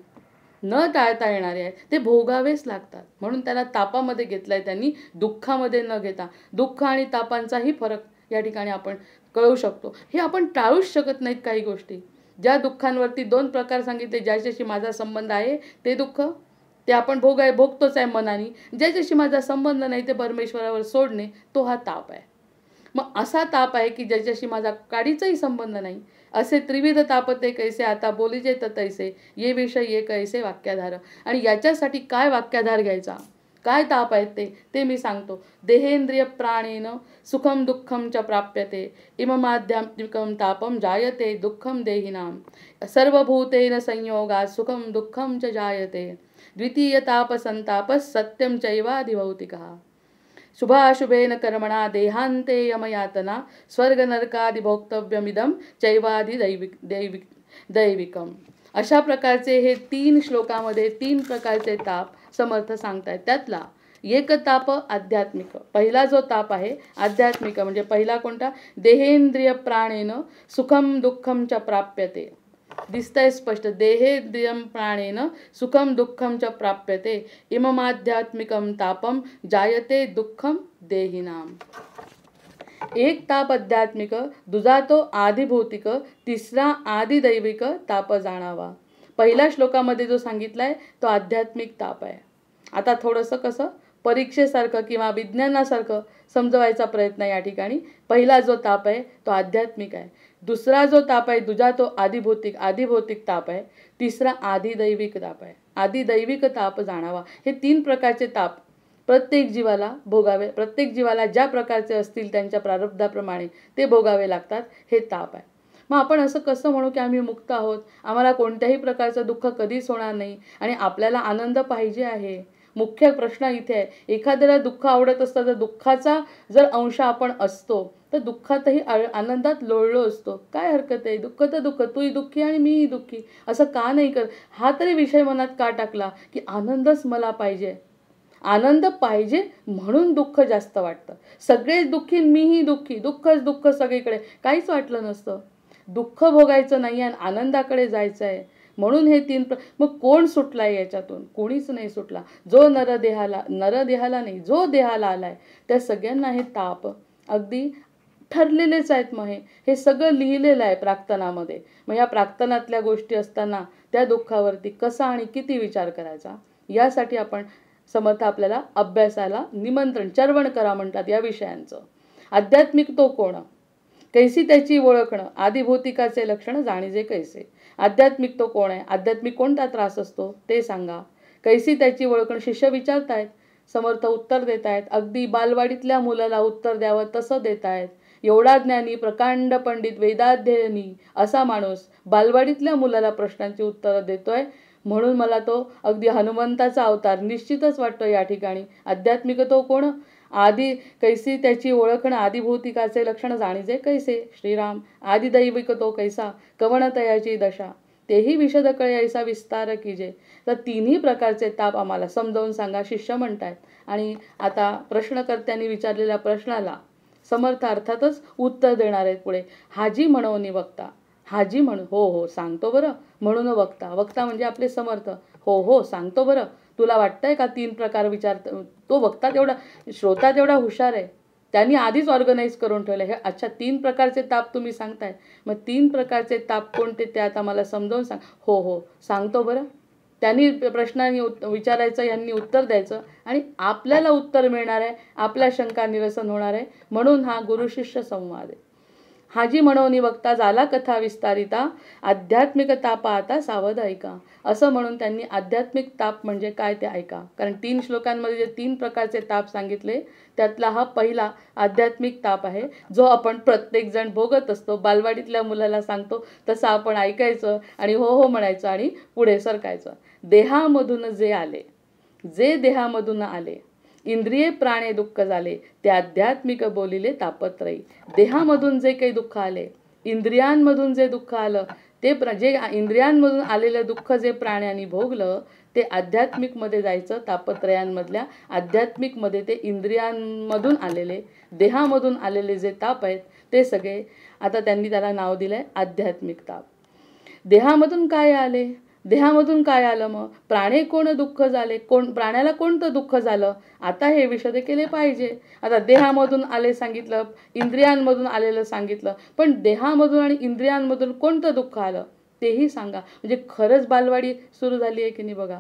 न टाळता येणारे आहेत, ते भोगावेच लागतात. म्हणून त्याला तापामध्ये घेतलंय त्यांनी, दुःखामध्ये न घेता. दुःख आणि तापांचाही फरक या ठिकाणी आपण कळू शकतो. हे आपण टाळूच शकत नाहीत काही गोष्टी. ज्या दुःखांवरती 2 प्रकार सांगितले, ज्याच्याशी माझा संबंध आहे ते दुःख, ते आपण भोगतोच आहे मनाने. ज्याच्याशी माझा संबंध नाही ते परमेश्वरावर सोडणे, तो हा ताप आहे. मग असा ताप आहे की ज्याच्याशी माझा काडीचाही संबंध नाही. असे त्रिविध ताप ते कैसे आता बोलीजे तैसे ये विषय ये कैसे वाक्याधार. आणि याच्यासाठी काय वाक्याधार घ्यायचा, काय ताप आहेत ते मी सांगतो. देहेंद्रिय प्राणेन सुखम दुःखम च प्राप्यते इममाध्यात्मिकम तापम जायते दुःखम देहिनाम सर्वभूतेन संयोगात सुखम दुःखम च जायते द्वितीय ताप संताप सत्यम चैवाधिभौतिकः शुभाशुभेन कर्मणा देहांते यमयातना स्वर्ग नरकादि भोक्तव्यमिदम चैवादि दैविकम. अशा प्रकारचे हे 3 श्लोकामध्ये 3 प्रकारचे ताप समर्थ सांगतायत. त्यातला एक ताप आध्यात्मिक, पहिला जो ताप आहे आध्यात्मिक म्हणजे पहिला कोणता, देहेंद्रिय प्राणेन सुखम दुःखम च प्राप्यते. दिसतंय स्पष्ट, देहेंद्रियम प्राणेन सुखम दुःखम च प्राप्यते इममाध्यात्मिकम तापम जायते दुःखम देहिनाम. एक ताप आध्यात्मिक, दुजा तो आधिभौतिक, तिसरा आदिदैविक ताप जाणावा. पहिल्या श्लोकामध्ये जो सांगितलाय तो आध्यात्मिक ताप आहे. आता थोडंसं कसं परीक्षेसारखं किंवा विज्ञानासारखं समजवायचा प्रयत्न या ठिकाणी. पहिला जो ताप आहे तो आध्यात्मिक आहे, दुसरा जो ताप आहे दुजा तो आदिभौतिक ताप आहे, तिसरा आदिदैविक ताप आहे. आदिदैविक ताप जाणावा. हे 3 प्रकारचे ताप प्रत्येक जीवाला भोगावे, प्रत्येक जीवाला ज्या प्रकारचे असतील त्यांच्या प्रारब्धाप्रमाणे ते भोगावे लागतात. हे ताप आहे. मग आपण असं कसं म्हणू की आम्ही मुक्त आहोत, आम्हाला कोणत्याही प्रकारचं दुःख कधीच होणार नाही आणि आपल्याला आनंद पाहिजे आहे? मुख्य प्रश्न इथे आहे. एखाद्याला दुःख आवडत असतं तर दुःखाचा जर अंश आपण असतो तर दुःखातही आनंदात लोळलो असतो. काय हरकत आहे? दुःख तर दुःख, तूही दुःखी आणि मीही दुःखी, असं का नाही कर? हा तरी विषय मनात का टाकला की आनंदच मला पाहिजे? आनंद पाहिजे म्हणून दुःख जास्त वाटतं. सगळेच दुःखी, मीही दुःखी, दुःखच दुःख सगळीकडे, काहीच वाटलं नसतं. दुःख भोगायचं नाही आणि आनंदाकडे जायचं आहे म्हणून हे मग कोण सुटलाय याच्यातून? कोणीच नाही सुटला. जो नरदेहाला नाही, जो देहाला आलाय त्या सगळ्यांना हे ताप अगदी ठरलेलेच आहेत. मग हे सगळं लिहिलेलं आहे प्राक्तनामध्ये. मग या प्राक्तनातल्या गोष्टी असताना त्या दुःखावरती कसा आणि किती विचार करायचा, यासाठी आपण समर्थ आपल्याला अभ्यासाला निमंत्रण, चर्वण करा म्हणतात या विषयांचं. आध्यात्मिक तो कोण, कैसी त्याची ओळखणं, आदिभौतिकाचे लक्षण जाणीजे कैसे. आध्यात्मिक तो कोण आहे, आध्यात्मिक कोणता त्रास असतो ते सांगा. कैसी त्याची ओळखणं, शिष्य विचारतायत, समर्थ उत्तर देत आहेत. अगदी बालवाडीतल्या मुलाला उत्तर द्यावं तसं देत आहेत. एवढा ज्ञानी, प्रकांड पंडित, वेदाध्ययनी असा माणूस बालवाडीतल्या मुलाला प्रश्नांची उत्तरं देतोय म्हणून मला तो अगदी हनुमंताचा अवतार निश्चितच वाटतो या ठिकाणी. आध्यात्मिक तो कोण, आदी कैसी त्याची ओळखणं, आदिभौतिकाचे लक्षण जाणीजे कैसे. श्रीराम आदिदैविक तो कैसा, कवणतयाची दशा, तेही विशद कळे ऐसा विस्तार कीजे. तर तिन्ही प्रकारचे ताप आम्हाला समजावून सांगा, शिष्य म्हणतायत. आणि आता प्रश्नकर्त्यांनी विचारलेल्या प्रश्नाला समर्थ अर्थातच उत्तर देणार आहेत पुढे. हाजी म्हणून वक्ता, हाजी म्हणून, हो हो सांगतो बरं, म्हणून वक्ता, वक्ता म्हणजे आपले समर्थ, हो हो सांगतो बरं. तुला वाटतंय का 3 प्रकार विचारतो? तो वक्ता तेवढा, श्रोता तेवढा हुशार आहे, त्यांनी आधीच ऑर्गनाईज करून ठेवलं हे. अच्छा 3 प्रकारचे ताप तुम्ही सांगताय, मग 3 प्रकारचे ताप कोणते ते आता मला समजावून सांग. हो हो सांगतो बरं. त्यांनी प्रश्नांनी विचारायचं, यांनी उत्तर द्यायचं आणि आपल्याला उत्तर मिळणार आहे, आपल्या शंका निरसन होणार आहे. म्हणून हा गुरुशिष्य संवाद आहे. हाजी म्हणून वक्ता झाला कथा विस्तारिता, आध्यात्मिक ताप आता सावध ऐका. असं म्हणून त्यांनी आध्यात्मिक ताप म्हणजे काय ते ऐका. कारण 3 श्लोकांमध्ये जे 3 प्रकारचे ताप सांगितले त्यातला हा पहिला आध्यात्मिक ताप आहे, जो आपण प्रत्येकजण भोगत असतो. बालवाडीतल्या मुलाला सांगतो तसं आपण ऐकायचं आणि हो हो म्हणायचं आणि पुढे सरकायचं. देहामधून जे आले, जे देहामधून आले, इंद्रिये प्राणे दुःख झाले, ते आध्यात्मिक बोलिले तापत्रयी. देहामधून जे काही दुःख आले, इंद्रियांमधून जे दुःख आलं, ते जे इंद्रियांमधून आलेलं दुःख जे प्राण्यांनी भोगलं ते आध्यात्मिकमध्ये जायचं. तापत्रयांमधल्या आध्यात्मिकमध्ये ते इंद्रियांमधून आलेले, देहामधून आलेले जे ताप आहेत ते सगळे आता त्यांनी त्याला नाव दिलंय आध्यात्मिक ताप. देहामधून काय आले, देहामधून काय आलं, मग प्राणे कोण दुःख झाले, कोण प्राण्याला कोणतं दुःख झालं, आता हे विशद केले पाहिजे. आता देहामधून आले सांगितलं, इंद्रियांमधून आलेलं सांगितलं, पण देहामधून आणि इंद्रियांमधून कोणतं दुःख आलं तेही सांगा. म्हणजे खरंच बालवाडी सुरू झाली आहे की नाही बघा.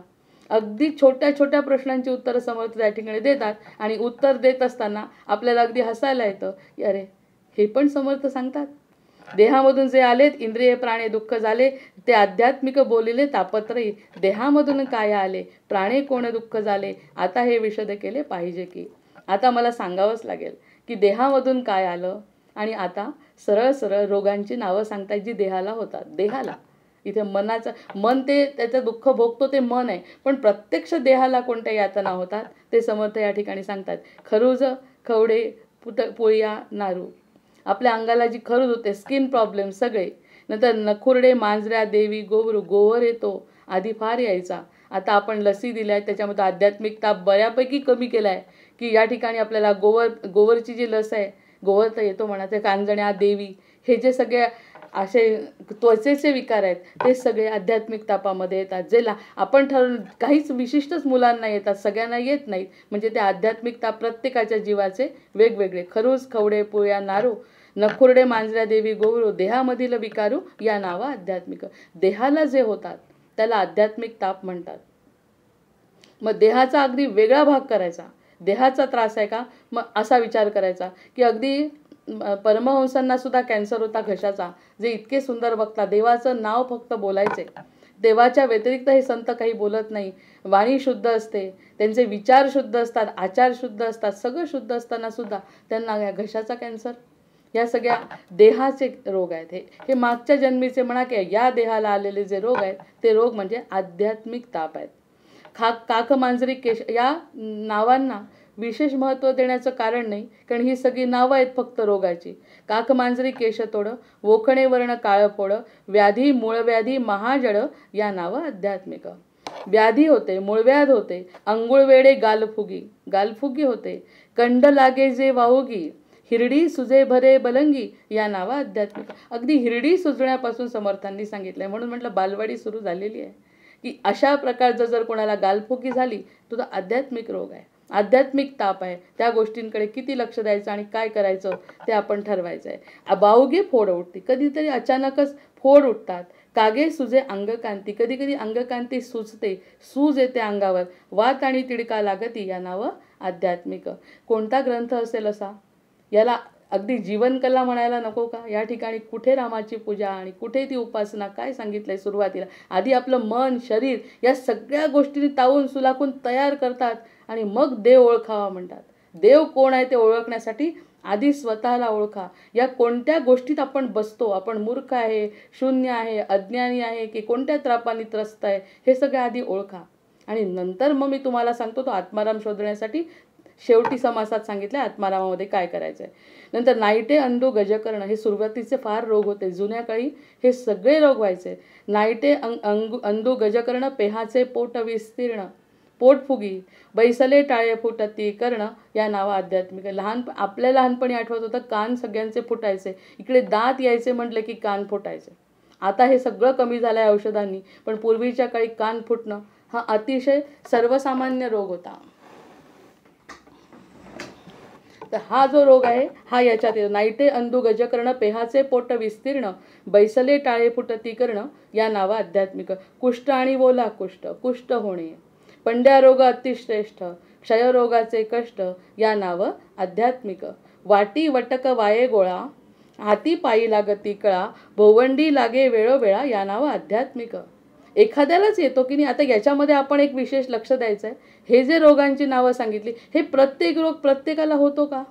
अगदी छोट्या छोट्या प्रश्नांची उत्तरं समर्थ त्या ठिकाणी देतात आणि उत्तर देत असताना आपल्याला अगदी हसायला येतं की अरे हे पण समर्थ सांगतात. देहामधून जे आलेत, इंद्रिय प्राणे दुःख झाले, ते आध्यात्मिक बोलिले तापत्रयी. देहामधून काय आले, प्राणे कोण दुःख झाले, आता हे विशद केले पाहिजे की. आता मला सांगावंच लागेल की देहामधून काय आलं आणि आता सरळ सरळ रोगांची नावं सांगतात जी देहाला होतात. देहाला इथे मन ते त्याचं दुःख भोगतो ते मन आहे, पण प्रत्यक्ष देहाला कोणत्या यातना होतात ते समर्थ या ठिकाणी सांगतात. खरुज, खवडे, पोळ्या, नारू, आपल्या अंगाला जी खरूज होते, स्किन प्रॉब्लेम सगळे. नंतर नखुरडे, मांजऱ्या, देवी, गोवर येतो, आधी फार यायचा. आता आपण लसी दिल्या आहेत त्याच्यामध्ये आध्यात्मिक ताप बऱ्यापैकी कमी केला आहे की या ठिकाणी आपल्याला गोवरची जी लस आहे, गोवर तर येतो म्हणा, ते कांजण्या, देवी, हे जे सगळे असे त्वचेचे विकार आहेत ते सगळे आध्यात्मिक तापामध्ये येतात. जे आपण ठरवून काहीच विशिष्टच मुलांना येतात, सगळ्यांना येत नाहीत. म्हणजे ते आध्यात्मिक ताप प्रत्येकाच्या जीवाचे वेगवेगळे. खरूज, खवडे, पोळ्या, नारू, नखुरडे, मांजऱ्या, देवी, गोवरू, देहामधील विकारू या नावा आध्यात्मिक. देहाला जे होतात त्याला आध्यात्मिक ताप म्हणतात. मग देहाचा अगदी वेगळा भाग करायचा. देहाचा त्रास आहे का, मग असा विचार करायचा की अगदी परमहंसांना सुद्धा कॅन्सर होता घशाचा, जे इतके सुंदर बघतात, देवाचं नाव फक्त बोलायचे. देवाच्या व्यतिरिक्त हे संत काही बोलत नाही. वाणी शुद्ध असते, त्यांचे विचार शुद्ध असतात, आचार शुद्ध असतात, सगळं शुद्ध असताना सुद्धा त्यांना घशाचा कॅन्सर. या सगळ्या देहाचे रोग आहेत. हे मागच्या जन्मीचे म्हणा की या देहाला आलेले जे रोग आहेत ते रोग म्हणजे आध्यात्मिक ताप आहेत. काख मांजरी केश या नावांना विशेष महत्त्व देण्याचं कारण नाही, कारण ही सगळी नावं आहेत फक्त रोगाची. काख मांजरी केशतोड, वोखणे वर्ण काळफोड, व्याधी मूळव्याधी महाजड या नावं आध्यात्मिक. व्याधी होते, मूळव्याध होते, अंघोळ वेळे गालफुगी होते, कंड लागे जे वाऊगी, हिरडी सुजे भरे बलंगी या नावा आध्यात्मिक. अगदी हिरडी सुजण्यापासून समर्थांनी सांगितलंय. म्हणून म्हटलं बालवाडी सुरू झालेली आहे की अशा प्रकारचं जर कोणाला गालफुगी झाली तो आध्यात्मिक रोग आहे, आध्यात्मिक ताप आहे. त्या गोष्टींकडे किती लक्ष द्यायचं आणि काय करायचं ते आपण ठरवायचं आहे. बाऊगे फोड उठते, कधीतरी अचानकच फोड उठतात. कागे सुजे अंगकांती, कधी कधी अंगकांती सुजते, सूज येते अंगावर. वात आणि तिडका लागती या नावं आध्यात्मिक. कोणता ग्रंथ असेल असा? याला अगदी जीवनकला म्हणायला नको का? या ठिकाणी कुठे रामाची पूजा आणि कुठे ती उपासना, काय सांगितलंय सुरुवातीला? आधी आपलं मन शरीर या सगळ्या गोष्टींनी तावून सुलाखून तयार करतात आणि मग देव ओळखावा म्हणतात. देव कोण आहे ते ओळखण्यासाठी आधी स्वतःला ओळखा. या कोणत्या गोष्टीत आपण बसतो, आपण मूर्ख आहे, शून्य आहे, अज्ञानी आहे की कोणत्या त्रापाने त्रस्त आहे, हे सगळं आधी ओळखा. आणि नंतर मग मी तुम्हाला सांगतो तो आत्माराम शोधण्यासाठी शेवटी समासात सांगितलं आत्मारामामध्ये काय करायचं आहे. नंतर नाईटे अंधू गजकर्ण, हे सुरुवातीचे फार रोग होते. जुन्या काळी हे सगळे रोग व्हायचे. नाईटे अंधू गजकर्ण, पेहाचे पोट विस्तीर्ण, पोटफुगी, बैसले टाळे फुटती कर्ण या नावा आध्यात्मिक. आपल्या लहानपणी आठवत होतं कान सगळ्यांचे फुटायचे, इकडे दात यायचे म्हटले की कान फुटायचे. आता हे सगळं कमी झालं आहे औषधांनी, पण पूर्वीच्या काळी कान फुटणं हा अतिशय सर्वसामान्य रोग होता. तर हा जो रोग आहे हा याच्यात येतो. नाईटे अंधू गजकर्ण, पेहाचे पोट विस्तीर्ण, बैसले टाळे फुटती कर्ण या नावा आध्यात्मिक. कुष्ठ आणि बोला कुष्ठ होणे, पंड्या रोग अतिश्रेष्ठ, क्षयरोगाचे कष्ट या नावं आध्यात्मिक. वाटी वटक वाये गोळा, हाती पायी लागती कळा, भोवंडी लागे वेळोवेळा या नावं आध्यात्मिक. एखाद्यालाच येतो की नाही. आता याच्यामध्ये आपण एक विशेष लक्ष द्यायचं आहे. हे जे रोगांची नावं सांगितली हे प्रत्येक रोग प्रत्येकाला होतो का?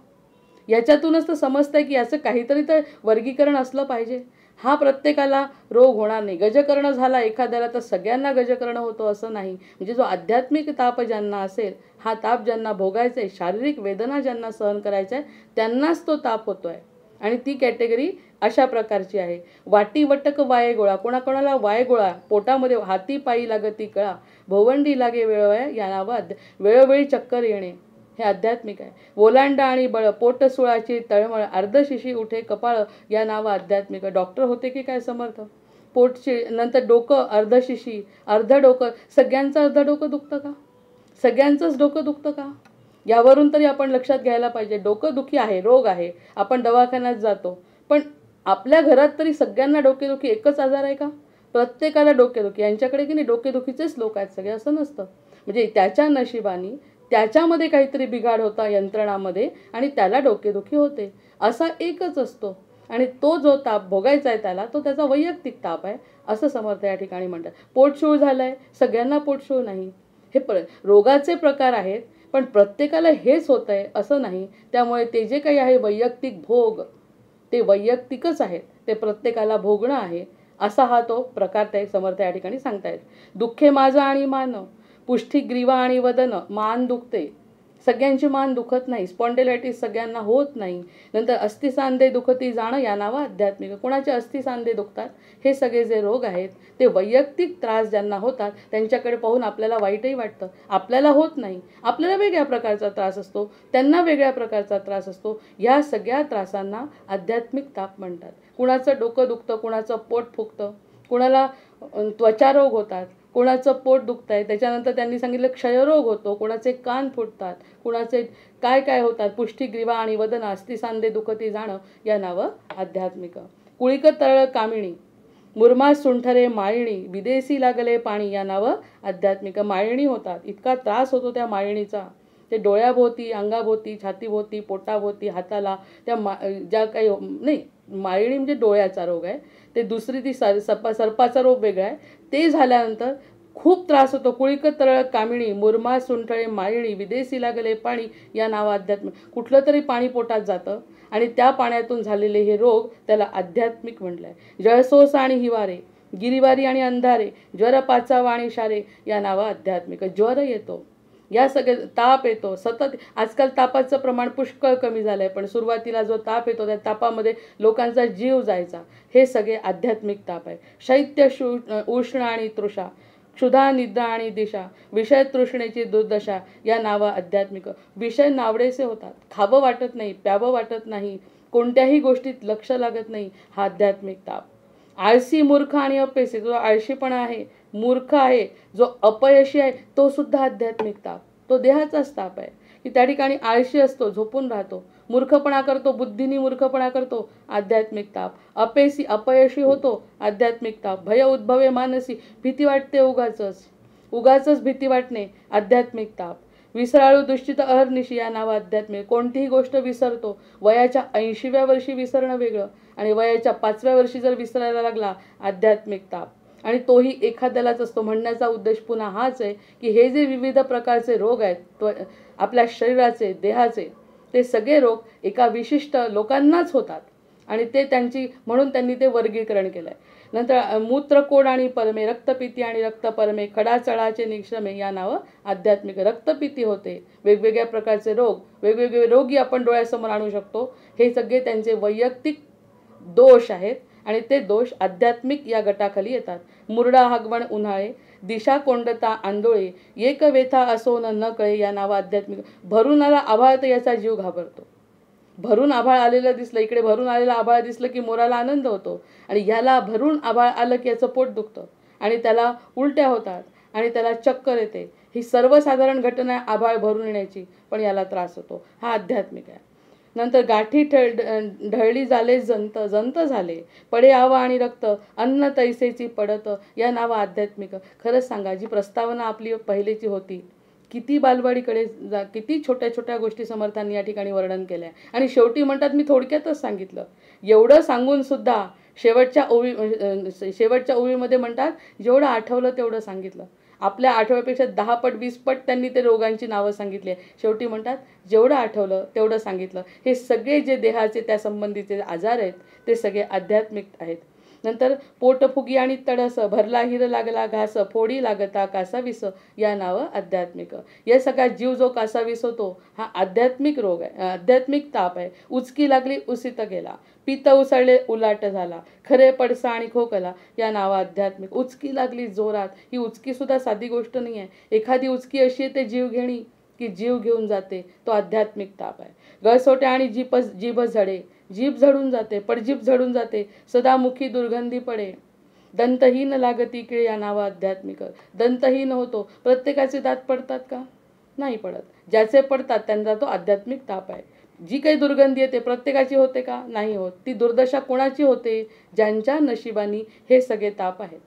याच्यातूनच तर समजतंय की याचं काहीतरी तर वर्गीकरण असलं पाहिजे. हा प्रत्येकाला रोग होणार नाही. गजकर्ण झाला एखाद्याला तर सगळ्यांना गजकर्ण होतो असं नाही. म्हणजे जो आध्यात्मिक ताप ज्यांना असेल, हा ताप ज्यांना भोगायचा आहे, शारीरिक वेदना ज्यांना सहन करायचा आहे, त्यांनाच तो ताप होतोय. आणि ती कॅटेगरी अशा प्रकारची आहे. वाटी वटक वाये गोळा, कोणाकोणाला वाय गोळा, पोटामध्ये हाती पायी लागती कळा, भोवंडी लागे वेळोवेळा या नावं वेळोवेळी चक्कर येणे हे आध्यात्मिक आहे. ओलांडा आणि बळ, पोटसुळाची तळमळ, अर्धशिशी उठे कपाळ या नावं आध्यात्मिक. डॉक्टर होते की काय समर्थ? पोटची नंतर डोकं, अर्धशिशी, अर्ध डोकं. सगळ्यांचं अर्ध डोकं दुखतं का? सगळ्यांचंच डोकं दुखतं का? यावरून तरी आपण लक्षात घ्यायला पाहिजे. डोकं दुखी आहे, रोग आहे, आपण दवाखान्यात जातो, पण आपल्या घरात तरी सगळ्यांना डोकेदुखी एकच आजार आहे का? प्रत्येकाला डोकेदुखी. यांच्याकडे की नाही डोकेदुखीचेच लोक आहेत सगळे असं नसतं. म्हणजे त्याच्या नशिबाने त्याच्यामध्ये काहीतरी बिघाड होता यंत्रणामध्ये आणि त्याला डोकेदुखी होते. असा एकच असतो आणि तो जो ताप भोगायचा आहे त्याला, तो त्याचा वैयक्तिक ताप आहे असं समर्थ या ठिकाणी म्हणतात. पोटशूळ झालंय, सगळ्यांना पोटशूळ नाही. हे रोगाचे प्रकार आहेत, पण प्रत्येकाला हेच होत आहे असं नाही. त्यामुळे ते जे काही आहे वैयक्तिक भोग ते वैयक्तिकच आहेत, ते प्रत्येकाला भोगणं आहे असा हा तो प्रकार त्या समर्थ या ठिकाणी सांगतायत. दुःखे माझं आणि मान, पुष्ठी ग्रीवा आणि वदन, मान दुखते, सगळ्यांची मान दुखत नाही. स्पॉन्डिलायटिस सगळ्यांना होत नाही. नंतर अस्थिसांधे दुखती जाणं या नावा आध्यात्मिक. कोणाचे अस्थिसांधे दुखतात, हे सगळे जे रोग आहेत ते वैयक्तिक त्रास ज्यांना होतात त्यांच्याकडे पाहून आपल्याला वाईटही वाटतं. आपल्याला होत नाही, आपल्याला वेगळ्या प्रकारचा त्रास असतो, त्यांना वेगळ्या प्रकारचा त्रास असतो. या सगळ्या त्रासांना आध्यात्मिक ताप म्हणतात. कुणाचं डोकं दुखतं, कुणाचं पोट फुगतं, कुणाला त्वचारोग होतात, कोणाचं पोट दुखत आहे, त्याच्यानंतर त्यांनी सांगितलं क्षयरोग होतो, कोणाचे कान फुटतात, कुणाचे काय काय होतात, पुष्ठी ग्रीवा आणि वदन, अस्थिसांधे दुखती जाणं या नावं आध्यात्मिक. कुळिक तळ कामिणी, मुरमास सुंठरे माळिणी, विदेशी लागले पाणी या नावं आध्यात्मिक. माळिणी होतात, इतका त्रास होतो त्या माळिणीचा. ते डोळ्याभोवती, अंगाभोवती, छातीभोवती, पोटाभोवती, हाताला त्या ज्या काही नाही, माळिणी म्हणजे डोळ्याचा रोग आहे. ते दुसरी ती सर्पाचा रोग वेगळा आहे. ते झाल्यानंतर खूप त्रास होतो. कुळिक तरळ कामिणी, मुरमा सुंठळे मायणी, विदेशी लागले पाणी या नावा आध्यात्मिक. कुठलं तरी पाणी पोटात जातं आणि त्या पाण्यातून झालेले हे रोग त्याला आध्यात्मिक म्हटलंय. जळसोस आणि हिवारे, गिरीवारी आणि अंधारे, ज्वर पाचावा आणि शारे या नावा आध्यात्मिक. ज्वर येतो, या सगळे ताप येतो सतत. आजकाल तापाचं प्रमाण पुष्कळ कमी झालं आहे, पण सुरुवातीला जो ताप येतो त्या तापामध्ये लोकांचा जीव जायचा. हे सगळे आध्यात्मिक ताप आहे. शैत्य उष्ण आणि तृषा, क्षुधा निद्रा आणि दिशा, विषय तृष्णेची दुर्दशा या नावा आध्यात्मिक. विषय नावडेसे होतात, खावं वाटत नाही, प्यावं वाटत नाही, कोणत्याही गोष्टीत लक्ष लागत नाही. हा आध्यात्मिक ताप. आळसी, मूर्ख आणि अपयशी, जो आळशीपणा आहे, मूर्ख आहे, जो अपयशी आहे, तो सुद्धा आध्यात्मिक ताप. तो देहाचाच ताप आहे की त्या ठिकाणी आळशी असतो, झोपून राहतो, मूर्खपणा करतो, बुद्धीने मूर्खपणा करतो, आध्यात्मिक ताप. अपयशी होतो, आध्यात्मिक ताप. भय उद्भवे मानसी, भीती वाटते उगाचच भीती वाटणे, आध्यात्मिक ताप. विसराळू दुश्चित अहर्निशी या नावा आध्यात्मिक. कोणतीही गोष्ट विसरतो. वयाच्या 80व्या वर्षी विसरणं वेगळं आणि वयाच्या 5व्या वर्षी जर विसरायला लागला, आध्यात्मिक ताप. आणि तोही एखाद्यालाच असतो. म्हणण्याचा उद्देश पुन्हा हाच आहे की हे जे विविध प्रकारचे रोग आहेत आपल्या शरीराचे, देहाचे, ते सगळे रोग एका विशिष्ट लोकांनाच होतात आणि ते म्हणून त्यांनी ते वर्गीकरण केलं आहे. नंतर मूत्रकोड आणि परमे, रक्तपिती आणि रक्तपरमे, खडाचळाचे निक्षमे या नावं आध्यात्मिक. रक्तपिती होते, वेगवेगळ्या प्रकारचे रोग, वेगवेगळे रोगी आपण डोळ्यासमोर आणू शकतो. हे सगळे त्यांचे वैयक्तिक दोष आहेत आणि ते दोष आध्यात्मिक या गटाखाली येतात. मुरडा हागवण उन्हाळे, दिशा कोंडता आंदोळे, एक वेथा असो न कळे या नावा आध्यात्मिक. भरून आला आभाळ तर याचा जीव घाबरतो. भरून आभाळ आलेलं दिसलं, इकडे भरून आलेलं आभाळ दिसलं की मोराला आनंद होतो आणि ह्याला भरून आभाळ आलं की याचं पोट दुखतं आणि त्याला उलट्या होतात आणि त्याला चक्कर येते. ही सर्वसाधारण घटना आहे आभाळ भरून येण्याची, पण याला त्रास होतो. हा आध्यात्मिक आहे. नंतर गाठी ढळली झाले जंत झाले, पडे आवा आणि रक्त, अन्न तैसेची पडत या नावा आध्यात्मिक. खरंच सांगा, जी प्रस्तावना आपली पहिलेची होती, किती बालवाडीकडे किती छोट्या छोट्या गोष्टी समर्थांनी या ठिकाणी वर्णन केल्या आणि शेवटी म्हणतात मी थोडक्यातच सांगितलं. एवढं सांगून सुद्धा शेवटच्या ओळीमध्ये म्हणतात जेवढं आठवलं तेवढं सांगितलं. आपल्या आठवड्यापेक्षा 10 पट 20 पट त्यांनी ते रोगांची नावं सांगितली आहे. शेवटी म्हणतात जेवढं आठवलं तेवढं सांगितलं. हे सगळे जे देहाचे त्या संबंधीचे आजार आहेत ते सगळे आध्यात्मिक आहेत. नंतर पोटफुगी आणि तडस, भरला हिर लागला घास, फोडी लागता कासावीस या नावं आध्यात्मिक. या सगळ्या जीव जो कासावीस होतो हा आध्यात्मिक रोग आहे, आध्यात्मिक ताप आहे. उचकी लागली उसित गेला, पित्त उसळले उलाट झाला, खरे पडसा आणि खोकला या नावा आध्यात्मिक. उचकी लागली जोरात, ही उचकी सुद्धा साधी गोष्ट नाही आहे. एखादी उचकी अशी येते जीव घेणी की जीव घेऊन जाते, तो आध्यात्मिक ताप आहे. गळसोट्या आणि जीभ झडे, जीभ झडून जाते, पडजीभ झडून जाते, सदामुखी दुर्गंधी पडे, दंतहीन लागती किळे या नावा आध्यात्मिक. दंतहीन होतो. प्रत्येकाचे दात पडतात का? नाही पडत. ज्याचे पडतात त्यांचा तो आध्यात्मिक ताप आहे. जी काही दुर्गंधी येते प्रत्येकाची होते का? नाही होत. ती दुर्दशा कोणाची होते? ज्यांच्या नशिबानी हे सगळे ताप आहेत.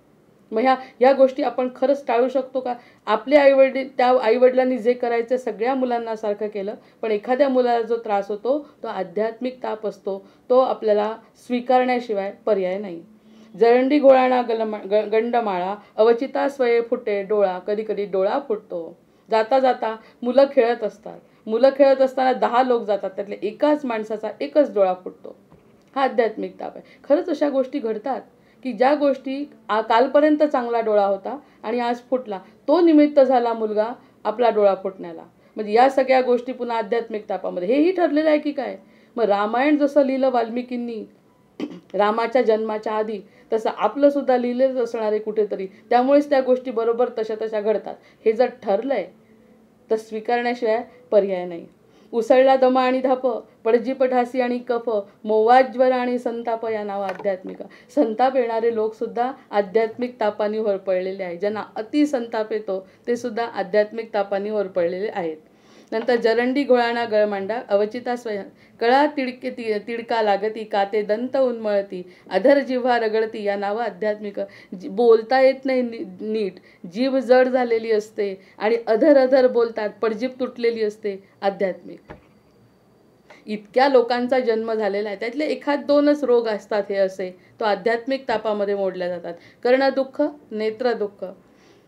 मग ह्या गोष्टी आपण खरंच टाळू शकतो का? आपले आईवडील, त्या आईवडिलांनी जे करायचं सगळ्या मुलांना सारखं केलं, पण एखाद्या मुलाला जो त्रास होतो तो आध्यात्मिक ताप असतो. तो आपल्याला स्वीकारण्याशिवाय पर्याय नाही. जरंडी घोळाणा गंडमाळा, अवचिता स्वये फुटे डोळा, कधी कधी डोळा फुटतो. जाता जाता मुलं खेळत असतात. मुलं खेळत असताना 10 लोक जातात, त्यातल्या एकाच माणसाचा एकच डोळा फुटतो. हा आध्यात्मिक ताप आहे. खरंच अशा गोष्टी घडतात की ज्या गोष्टी कालपर्यंत चांगला डोळा होता आणि आज फुटला, तो निमित्त झाला मुलगा आपला डोळा फुटण्याला. म्हणजे या सगळ्या गोष्टी पुन्हा आध्यात्मिक तापामध्ये. हेही ठरलेलं आहे की काय? मग रामायण जसं लिहिलं वाल्मिकींनी रामाच्या जन्माच्या आधी, तसं आपलं सुद्धा लिहिलेलंच असणार आहे कुठेतरी. त्यामुळेच त्या गोष्टी बरोबर तशा घडतात. हे जर ठरलंय तर स्वीकारण्याशिवाय पर्याय नाही. उसळला दमा आणि धाप, पडजीप ढासी आणि कफ, मोवाज्वर आणि संताप या नाव आध्यात्मिक. संताप येणारे लोक सुद्धा आध्यात्मिक तापांनी होरपळलेले आहेत. ज्यांना अति संताप येतो ते सुद्धा आध्यात्मिक तापांनी होरपळलेले आहेत. नंतर जरंडी घोळाणा गळमांडा, अवचिता स्वयं कळा तिडका लागती, काते दंत उन्मळती, अधर जिव्हा रगडती या नावं आध्यात्मिक. बोलता येत नाही नीट, जीभ जड झालेली असते आणि अधर बोलतात, पडजीभ तुटलेली असते, आध्यात्मिक. इतक्या लोकांचा जन्म झालेला आहे, त्यातले 1-2च रोग असतात हे असे, तो आध्यात्मिक तापामध्ये मोडल्या जातात. कर्णदुःख, नेत्रदुःख,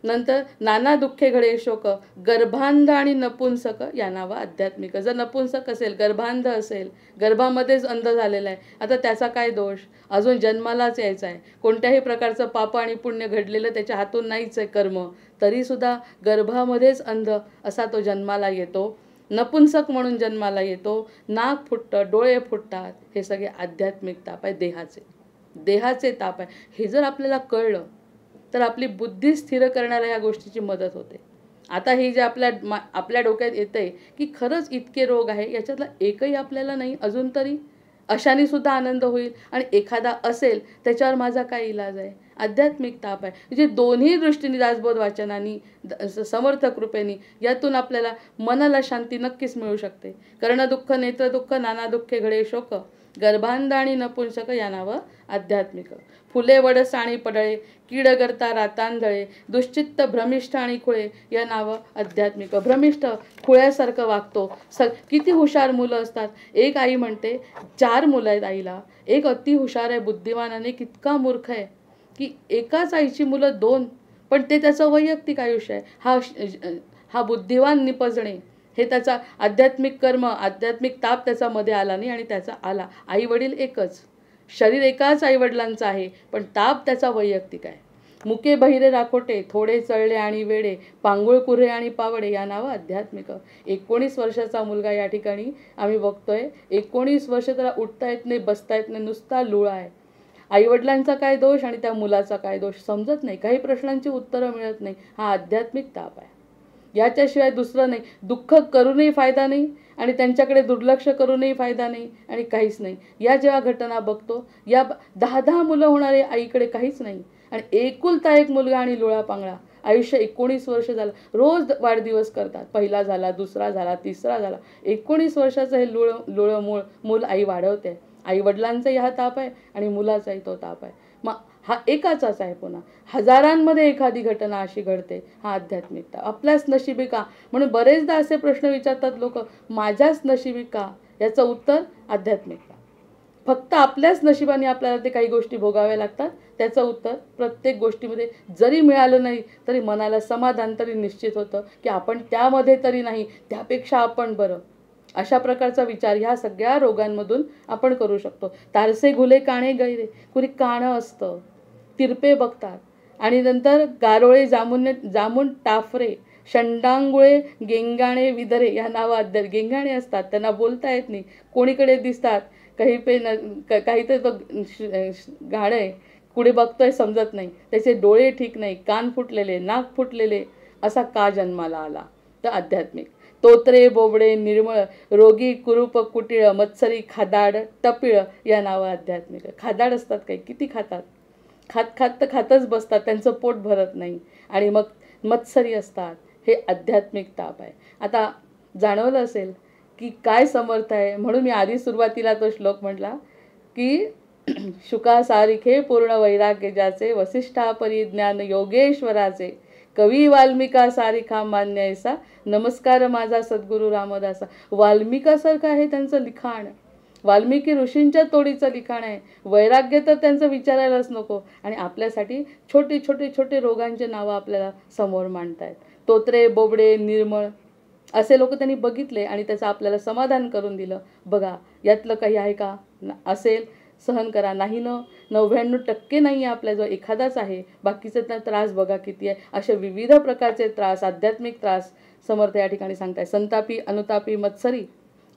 नंतर नाना दुःखे घडे शोक, गर्भांध आणि नपुंसक या नावा आध्यात्मिक. जर नपुंसक असेल, गर्भांध असेल, गर्भामध्येच अंध झालेला आहे, आता त्याचा काय दोष? अजून जन्मालाच यायचा आहे, कोणत्याही प्रकारचं पाप आणि पुण्य घडलेलं त्याच्या हातून नाहीच आहे कर्म, तरीसुद्धा गर्भामध्येच अंध असा तो जन्माला येतो, नपुंसक म्हणून जन्माला येतो, नाक फुटतं, डोळे फुटतात. हे सगळे आध्यात्मिक ताप आहे, देहाचे ताप आहे. हे जर आपल्याला कळलं तर आपली बुद्धी स्थिर करण्याला या गोष्टीची मदत होते. आता ही जे आपल्या डोक्यात येतंय की खरंच इतके रोग आहे, याच्यातला एकही आपल्याला नाही अजून तरी, अशाने सुद्धा आनंद होईल. आणि एखादा असेल त्याच्यावर माझा काय इलाज आहे? आध्यात्मिक ताप आहे. म्हणजे दोन्ही दृष्टीने दासबोध वाचनानी, समर्थ कृपेनी यातून आपल्याला मनाला शांती नक्कीच मिळू शकते. कर्णदुःख, नेत्रदुःख, नाना दुःखे घडे शोक, गर्भांध आणि नपुंसक या नावं आध्यात्मिक. फुले वड साणी पडळे, कीड करता रातांधळे, दुश्चित्त भ्रमिष्ठ आणि खुळे या नावं आध्यात्मिक. भ्रमिष्ठ, खुळ्यासारखं वागतो. किती हुशार मुलं असतात. एक आई म्हणते 4 मुलं आहेत आईला, एक अति हुशार आहे, बुद्धिमान, आणि कितका मूर्ख आहे की एकाच आईची मुलं 2, पण ते त्याचं वैयक्तिक आयुष्य आहे. हा बुद्धिवान निपजणे हे त्याचा आध्यात्मिक कर्म, आध्यात्मिक ताप त्याचा मध्ये आला नाही, आणि त्याचा आला. आई वडील एकच, शरीर एकाच आईवडिलांचं आहे, पण ताप त्याचा वैयक्तिक आहे. मुके बहिरे राखोटे, थोडे चळले आणि वेडे, पांगुळ कुऱ्हे आणि पावडे या नावं आध्यात्मिक. 19 वर्षाचा मुलगा या ठिकाणी आम्ही बघतोय, 19 वर्ष त्याला उठता येत नाही, बसता येत नाही, नुसता लुळा आहे. आईवडिलांचा काय दोष आणि त्या मुलाचा काय दोष समजत नाही, काही प्रश्नांची उत्तरं मिळत नाही. हा आध्यात्मिक ताप आहे, याच्याशिवाय दुसरं नाही. दुःख करूनही फायदा नाही, आणि त्यांच्याकडे दुर्लक्ष करूनही फायदा नाही, आणि काहीच नाही. या जेव्हा घटना बघतो, या 10-10 मुलं होणारे आईकडे काहीच नाही, आणि एकुलता एक मुलगा आणि लुळा पांगळा, आयुष्य 19 वर्ष झालं, रोज वाढदिवस करतात, पहिला झाला, दुसरा झाला, तिसरा झाला, 19 वर्षाचं हे लुळं मूल आई वाढवते. आई वडिलांचाही हा ताप आहे आणि मुलाचाही तो ताप आहे. मग हा एकाचाच आहे, पुन्हा हजारांमध्ये एखादी घटना अशी घडते. हा आध्यात्मिकता आपल्याच नशिबी का? म्हणून बरेचदा असे प्रश्न विचारतात लोक, माझ्याच नशिबी का? याचं उत्तर आध्यात्मिकता. फक्त आपल्याच नशिबाने आपल्याला ते काही गोष्टी भोगाव्या लागतात. त्याचं उत्तर प्रत्येक गोष्टीमध्ये जरी मिळालं नाही तरी मनाला समाधान तरी निश्चित होतं की आपण त्यामध्ये तरी नाही, त्यापेक्षा आपण बरं. अशा प्रकारचा विचार ह्या सगळ्या रोगांमधून आपण करू शकतो. तारसे घुले काणे गैरे, कुणी काणं असतं, तिरपे बघतात, आणि नंतर गारोळे जामून टाफरे, षंडांगुळे गेंगाणे विदरे या नावं गेंगाणे असतात, त्यांना बोलता येत नाही, कोणीकडे दिसतात, काही काहीतरी तो गाणं आहे, कुठे बघतोय समजत नाही, त्याचे डोळे ठीक नाही, कान फुटलेले, नाक फुटलेले, असा का जन्माला आला? तर आध्यात्मिक. तोत्रे बोबडे निर्मळ, रोगी कुरूप कुटिळ, मत्सरी खादाड टपिळ या नावं आध्यात्मिक. खादाड असतात काही, किती खातात, खातच बसतात, त्यांचं पोट भरत नाही, आणि मग मत्सरी असतात. हे आध्यात्मिक ताप आहे. आता जाणवलं असेल की काय समर्थ आहे, म्हणून मी आधी सुरुवातीला तो श्लोक म्हटला की शुका सारिखे पूर्ण वैराग्य ज्याचे, वसिष्ठा परिज्ञान योगेश्वराचे, कवी वाल्मिका सारिखा मान्य ऐसा, नमस्कार माझा सद्गुरू रामदासा. वाल्मिकासारखं आहे त्यांचं लिखाण, वाल्मिकी ऋषींच्या तोडीचं लिखाण आहे. वैराग्य तर त्यांचं विचारायलाच नको, आणि आपल्यासाठी छोटे छोटे छोटे रोगांचे नावं आपल्याला समोर मांडतायत. तोत्रे बोबडे निर्मळ असे लोक त्यांनी बघितले आणि त्याचं आपल्याला समाधान करून दिलं. बघा यातलं काही आहे का? असेल सहन करा, नाही न 99% नाही आहे आपल्याजवळ, एखादाच आहे. बाकीचे तर त्रास बघा किती आहे. असे विविध प्रकारचे त्रास, आध्यात्मिक त्रास समर्थ या ठिकाणी सांगताय. संतापी, अनुतापी, मत्सरी,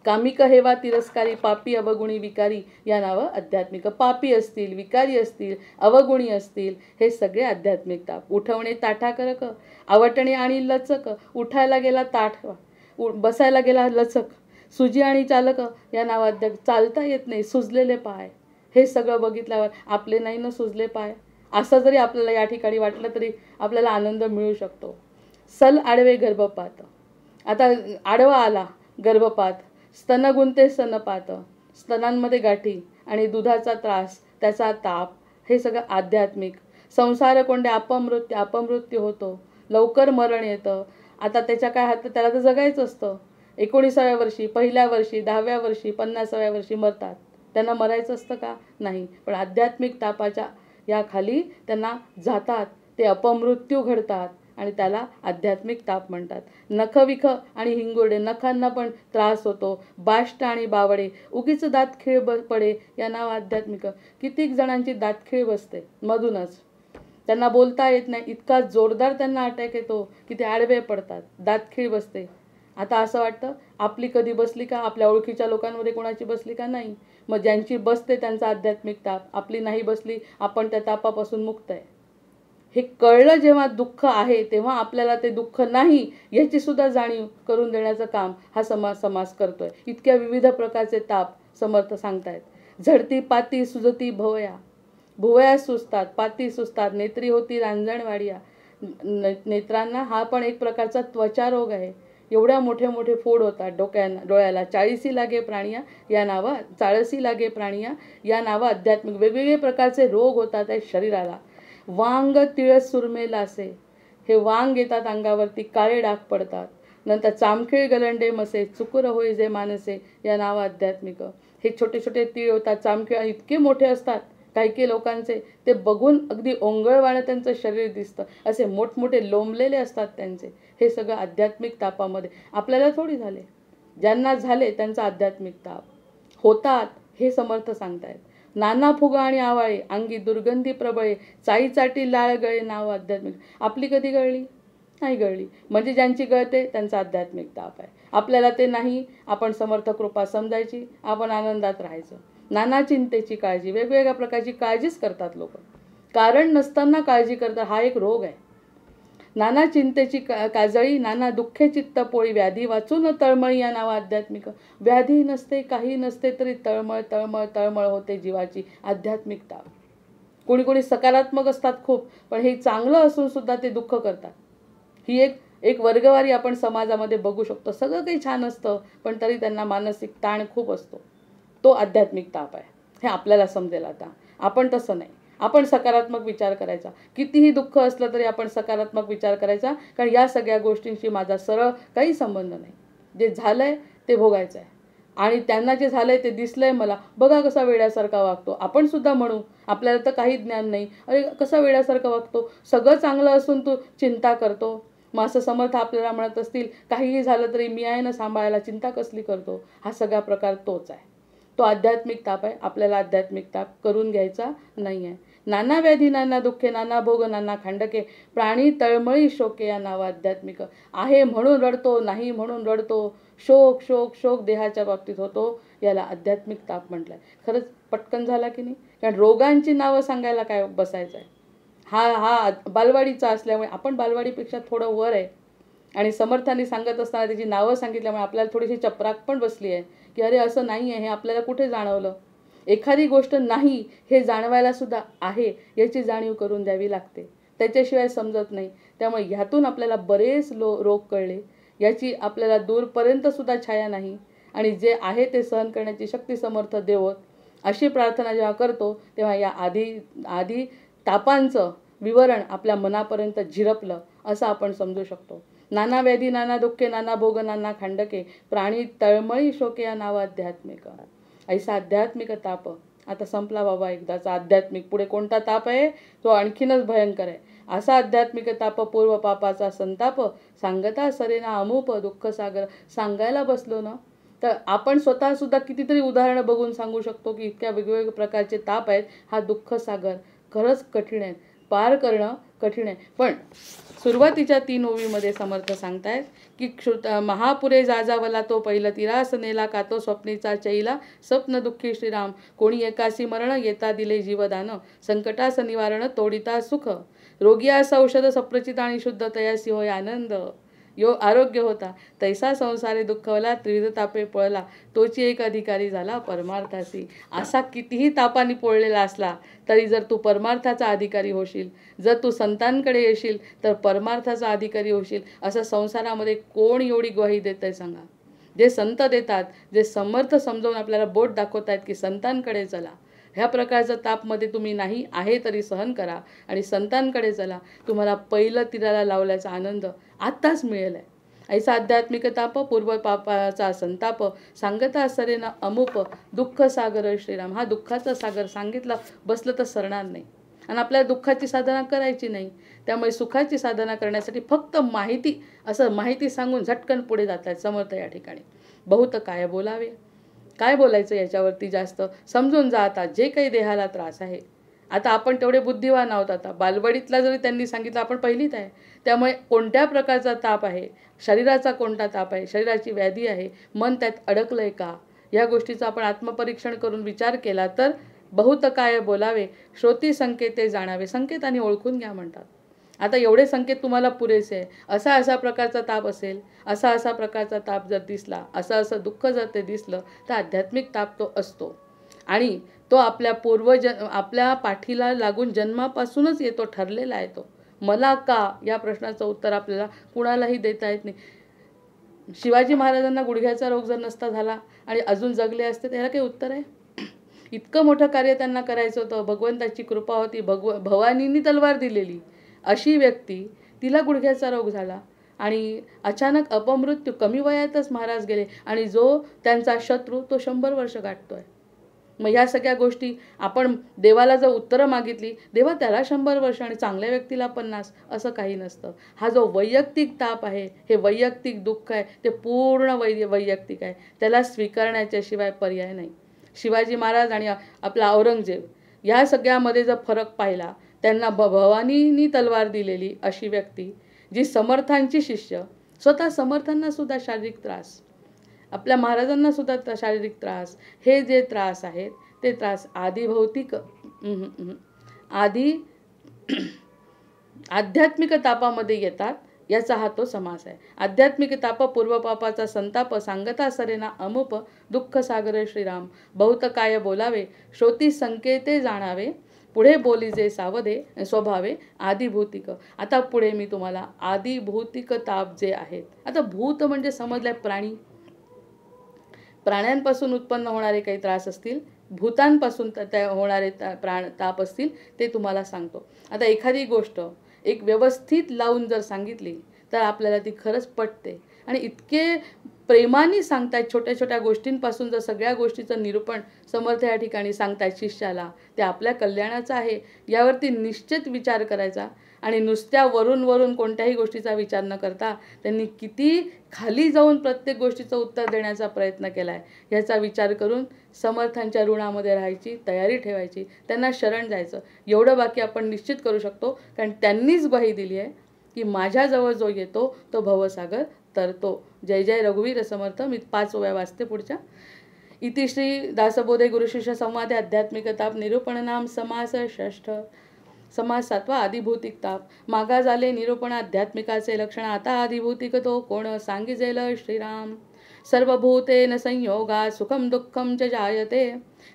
कामिक हेवा तिरस्कारी, पापी, अवगुणी, विकारी या नावं आध्यात्मिक. पापी असतील, विकारी असतील, अवगुणी असतील, हे सगळे आध्यात्मिक ताप. उठवणे ताठाकरक, आवटणे आणि लचक, उठायला गेला ताठ, बसायला गेला लचक, सुजी आणि चालक या नावात चालता येत नाही, सुजलेले पाय, हे सगळं बघितल्यावर आपले नाही ना सुजले पाय, असं जरी आपल्याला या ठिकाणी वाटलं तरी आपल्याला आनंद मिळू शकतो. सल आडवे गर्भपात, आता आडवा आला गर्भपात, स्तन गुंते स्तनपात, स्तनांमध्ये गाठी आणि दुधाचा त्रास, त्याचा ताप, हे सगळं आध्यात्मिक. संसार कोंडे, अपमृत्यू होतो, लवकर मरण येतं. आता त्याच्या काय हात, त्याला तर जगायचं असतं. 19व्या वर्षी, पहिल्या वर्षी, 10व्या वर्षी, 50व्या वर्षी मरतात. त्यांना मरायचं असतं का? नाही. पण आध्यात्मिक तापाच्या या खाली त्यांना जातात, ते अपमृत्यू घडतात, आणि त्याला आध्यात्मिक ताप म्हणतात. नखविख आणि हिंगोडे, नखांना पण त्रास होतो. बाष्ट आणि बावडे, उगीच दातखिळ पडे, या नाव आध्यात्मिक. कितीक जणांची दातखिळ बसते मधूनच, त्यांना बोलता येत नाही, इतका जोरदार त्यांना अटॅक येतो की ते आडवे पडतात, दातखिळ बसते. आता असं वाटतं आपली कधी बसली का, आपल्या ओळखीच्या लोकांमध्ये कोणाची बसली का? नाही. मग ज्यांची बसते त्यांचा आध्यात्मिक ताप, आपली नाही बसली, आपण त्या तापापासून मुक्त आहे. हे कळलं जेव्हा दुःख आहे, तेव्हा आपल्याला ते दुःख नाही याची सुद्धा जाणीव करून देण्याचं काम हा समाज करतोय. इतक्या विविध प्रकारचे ताप समर्थ सांगतायत. झडती पाती सुजती भुवया, भुवया सुजतात, पाती सुजतात, नेत्री होती रांजणवाडिया. नेत्रांना हा पण एक प्रकारचा त्वचा रोग आहे. एवढ्या मोठे मोठे फोड होतात डोळ्याला. 40 लागे प्राणिया या नावा, 40 लागे प्राणिया या नावा आध्यात्मिक. वेगवेगळे प्रकारचे रोग होतात आहे शरीराला. वांग तिळ सुरमे लासे, हे वांग येतात अंगावरती, काळे डाग पडतात. नंतर चामखीळ गलंडे मसे, चुकुर होई जे मानसे या नाव आध्यात्मिक. हे छोटे छोटे तीळ होतात, चामखीळ इतके मोठे असतात काही काही लोकांचे, ते बघून अगदी ओंगळवाणं त्यांचं शरीर दिसतं, असे मोठमोठे लोंबलेले असतात त्यांचे. हे सगळं आध्यात्मिक तापामध्ये. आपल्याला थोडी झाले, ज्यांना झाले त्यांचा आध्यात्मिक ताप होतात हे समर्थ सांगतायत. नाना फुगा आणि आवाळे, अंगी दुर्गंधी प्रबळे, चाई चाटी लाळ गळे नाव आध्यात्मिक. आपली कधी गळली? नाही गळली. म्हणजे ज्यांची गळते त्यांचा आध्यात्मिक ताप आहे. आपल्याला ते नाही, आपण समर्थ कृपा समजायची, आपण आनंदात राहायचं. नाना चिंतेची काळजी, वेगवेगळ्या प्रकारची काळजीच करतात लोक, कारण नसताना काळजी करतात. हा एक रोग आहे. नाना चिंतेची काजळी, नाना दुःखे चित्त पोळी, व्याधी वाचून तळमळी या नाव आध्यात्मिक. व्याधी नसते, काही नसते तरी तळमळ तळमळ तळमळ होते जीवाची, आध्यात्मिक ताप. कोणी कोणी सकारात्मक असतात खूप, पण हे चांगलं असून सुद्धा ते दुःख करतात. ही एक वर्गवारी आपण समाजामध्ये बघू शकतो. सगळं काही छान असतं पण तरी त्यांना मानसिक ताण खूप असतो. तो आध्यात्मिक ताप आहे. हे आपल्याला समजेल आता. आपण तसं नाही, आपण सकारात्मक विचार करायचा. कितीही दुःख असलं तरी आपण सकारात्मक विचार करायचा, कारण या सगळ्या गोष्टींशी माझा सरळ काही संबंध नाही. जे झालंय ते भोगायचं आहे, आणि त्यांना जे झालंय ते दिसलंय मला, बघा कसा वेड्यासारखा वागतो. आपण सुद्धा म्हणू, आपल्याला तर काही ज्ञान नाही, अरे कसा वेड्यासारखा वागतो, सगळं चांगलं असून तू चिंता करतो. मग असं समर्थ आपल्याला म्हणत असतील, काहीही झालं तरी मी आहे ना सांभाळायला, चिंता कसली करतो. हा सगळा प्रकार तोच आहे, तो आध्यात्मिक ताप आहे. आपल्याला आध्यात्मिक ताप करून घ्यायचा नाही आहे. नाना व्याधी नाना दुःखे, नाना भोग नाना खांडके, प्राणी तळमळी शोके या नाव आध्यात्मिक. आहे म्हणून रडतो, नाही म्हणून रडतो, शोक शोक शोक देहाच्या बाबतीत होतो, याला आध्यात्मिक ताप म्हटलंय. खरंच पटकन झाला की नाही? कारण रोगांची नावं सांगायला काय बसायचं आहे. हा बालवाडीचा असल्यामुळे आपण बालवाडीपेक्षा थोडं वर आहे, आणि समर्थांनी सांगत असताना त्याची नावं सांगितल्यामुळे आपल्याला थोडीशी चपराक पण बसली आहे की अरे असं नाही आहे, हे आपल्याला कुठे जाणवलं. एखादी गोष्ट नाही हे जाणवायला सुद्धा आहे याची जाणीव करून द्यावी लागते, त्याच्याशिवाय समजत नाही. त्यामुळे ह्यातून आपल्याला बरेच रोग कळले, याची आपल्याला दूरपर्यंत सुद्धा छाया नाही, आणि जे आहे ते सहन करण्याची शक्ती समर्थ देवोत, अशी प्रार्थना जेव्हा करतो तेव्हा या आधी तापांचं विवरण आपल्या मनापर्यंत झिरपलं असं आपण समजू शकतो. नाना व्याधी नाना दुःखे, नाना भोग नाना खांडके, प्राणी तळमळी शोके या नाव आध्यात्मिक. ऐसा आध्यात्मिक ताप आता संपला बाबा एकदाचा. आध्यात्मिक पुढे कोणता ताप आहे तो आणखीनच भयंकर आहे. असा आध्यात्मिक ताप पूर्व पापाचा संताप, सांगता सरेना अमूप दुःख सागर. सांगायला बसलो ना तर आपण स्वतः सुद्धा कितीतरी उदाहरणं बघून सांगू शकतो की इतक्या वेगवेगळ्या प्रकारचे ताप आहेत. हा दुःख सागर खरंच कठीण आहे, पार करणं कठीण आहे. पण सुरुवातीच्या 3 ओवीमध्ये समर्थ सांगतायत की महापुरे जाजावला तो पहिला तिरास नेला, का तो स्वप्नीचा चैला स्वप्न दुःखी श्रीराम. कोणी एकासी मरण येता दिले जीवदान, संकटास निवारण तोडिता सुख. रोगियास औषध सप्रचित आणि शुद्ध तयासी होय आनंद. आरोग्य होता तैसा संसारे दुःखवला, त्रिविध तापे पळला तोची एक अधिकारी झाला परमार्थासी. असा कितीही तापाने पोळलेला असला तरी जर तू परमार्थाचा अधिकारी होशील, जर तू संतांकडे येशील तर परमार्थाचा अधिकारी होशील. असं संसारामध्ये कोण एवढी ग्वाही देत आहे सांगा? जे संत देतात, जे समर्थ समजावून आपल्याला बोट दाखवत आहेत की संतांकडे चला, ह्या प्रकारचा तापमध्ये तुम्ही नाही आहे तरी सहन करा आणि संतांकडे चला, तुम्हाला पहिलं तिराला लावल्याचा आनंद आत्ताच मिळेल आहे. ऐसा आध्यात्मिक ताप पूर्व पापाचा संताप, सांगता सरेना अमूप दुःख सागर श्रीराम. हा दुःखाचा सागर सांगितलं बसलं तर सरणार नाही. आणि आपल्याला दुःखाची साधना करायची नाही. त्यामुळे सुखाची साधना करण्यासाठी फक्त माहिती, असं माहिती सांगून झटकन पुढे जात आहेत समर्थ या ठिकाणी. बहुत काय बोलावे, काय बोलायचं याच्यावरती जास्त समजून जा. आता जे काही देहाला त्रास आहे, आता आपण तेवढे बुद्धिवान आहोत. आता बालवडीतला जरी त्यांनी सांगितलं, आपण पहिलीत आहे. त्यामुळे कोणत्या प्रकारचा ताप आहे, शरीराचा कोणता ताप आहे, शरीराची व्याधी आहे, मन त्यात अडकलं आहे का, या गोष्टीचं आपण आत्मपरीक्षण करून विचार केला तर बहुत काय बोलावे, श्रोती संकेते जाणावे. संकेताने ओळखून घ्या म्हणतात. आता एवढे संकेत तुम्हाला पुरेसे आहे. असा असा प्रकारचा ताप असेल, असा असा प्रकारचा ताप जर दिसला, असं असं दुःख जर ते दिसलं, तर आध्यात्मिक ताप तो असतो. आणि तो आपल्या आपल्या पाठीला लागून जन्मापासूनच येतो, ठरलेला आहे तो. मला का या प्रश्नाचं उत्तर आपल्याला कुणालाही देता येत नाही. शिवाजी महाराजांना गुडघ्याचा रोग जर नसता झाला आणि अजून जगले असते, त्याला काही उत्तर आहे? इतकं मोठं कार्य त्यांना करायचं होतं. भगवंताची कृपा होती. भवानींनी तलवार दिलेली. अशी व्यक्ती, तिला गुडघ्याचा रोग झाला आणि अचानक अपमृत्यू, कमी वयातच महाराज गेले. आणि जो त्यांचा शत्रू, तो 100 वर्ष गाठतोय. मग ह्या सगळ्या गोष्टी आपण देवाला जर उत्तरं मागितली, देवा त्याला 100 वर्ष आणि चांगल्या व्यक्तीला 50, असं काही नसतं. हा जो वैयक्तिक ताप आहे, हे वैयक्तिक दुःख आहे, ते पूर्ण वैयक्तिक आहे. त्याला स्वीकारण्याच्याशिवाय पर्याय नाही. शिवाजी महाराज आणि आपला औरंगजेब या सगळ्यामध्ये जर फरक पाहिला, त्यांना भवानींनी तलवार दिलेली अशी व्यक्ती, जी समर्थांची शिष्य, स्वतः समर्थांना सुद्धा शारीरिक त्रास, आपल्या महाराजांना सुद्धा शारीरिक त्रास, हे जे त्रास आहेत ते त्रास आदिभौतिक आधी आध्यात्मिक तापामध्ये येतात. याचा हा तो समास आहे. आध्यात्मिक ताप पूर्वपापाचा संताप, सांगता सरेना अमुप, दुःख सागर श्रीराम. बहुत काय बोलावे, श्रोती संकेते जाणावे, पुढे बोलीजे सावधे स्वभावे आदिभौतिक. आता पुढे मी तुम्हाला आदिभौतिक ताप जे आहेत, आता भूत म्हणजे समजले प्राणी, प्राण्यांपासून उत्पन्न होणारे काही त्रास असतील, भूतांपासून होणारे ताप असतील, ते तुम्हाला सांगतो. आता एखादी गोष्ट एक व्यवस्थित लावून जर सांगितली तर आपल्याला ती खरंच पटते. आणि इतके प्रेमाने सांगतायत, छोट्या छोट्या गोष्टींपासून जर सगळ्या गोष्टीचं निरूपण समर्थ या ठिकाणी सांगतायत शिष्याला, ते आपल्या कल्याणाचं आहे यावरती निश्चित विचार करायचा. आणि नुसत्या वरून कोणत्याही गोष्टीचा विचार न करता त्यांनी किती खाली जाऊन प्रत्येक गोष्टीचं उत्तर देण्याचा प्रयत्न केला आहे, ह्याचा विचार करून समर्थांच्या ऋणामध्ये राहायची तयारी ठेवायची, त्यांना शरण जायचं. एवढं बाकी आपण निश्चित करू शकतो, कारण त्यांनीच ग्वाही दिली आहे की माझ्याजवळ जो येतो तो भवसागर तरतो. जय जय रघुवीर समर्थ. मी 5 ओव्या वाचते पुढच्या. इति श्री दासबोधे गुरुशिष्य संवादे आध्यात्मिक ताप निरूपण नाम समास षष्ठ. समास 7वा आदिभौतिक ताप. मागा झाले निरूपण आध्यात्मिकाचे लक्षण, आता आदिभौतिक तो कोण सांगिजेल श्रीराम. सर्वभूतेन संयोगा सुखम दुःखम च जायते,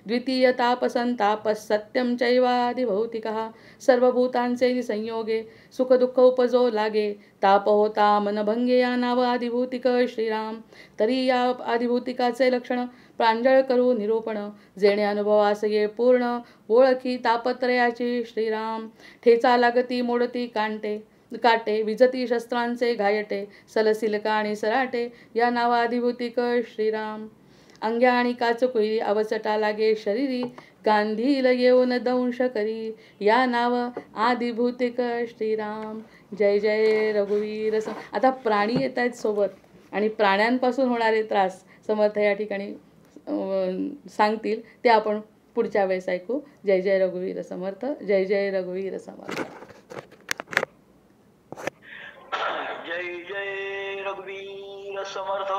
द्वितीय ताप संताप सत्यम चैवादिभौतिकः. सर्वभूतांचे संयोगे सुख दुःख उपजो लागे, ताप होता मनभंगे या नाव आदिभौतिक श्रीराम. तरी या आदिभौतिकाचे लक्षण प्रांजळ करू निरूपण, जेणे अनुभवास ये पूर्ण ओळखी तापत्रयाची श्रीराम. ठेचा लागती मोडती काटे, विजती शस्त्रांचे घायटे, सलसिलका आणि सराटे या नाव आदिभौतिक श्रीराम. अंग्या आणि काचकुई अवचटा लागे शरीरी, गांधील येऊन दंश करी या नाव आदिभौतिक श्रीराम. जय जय रघुवीर. आता प्राणी येत आहेत सोबत आणि प्राण्यांपासून होणारे त्रास समर्थ या ठिकाणी सांगतील, ते आपण पुढच्या वेळेस ऐकू. जय जय रघुवीर समर्थ. जय जय रघुवीर समर्थ. जय जय रघुवीर समर्थ.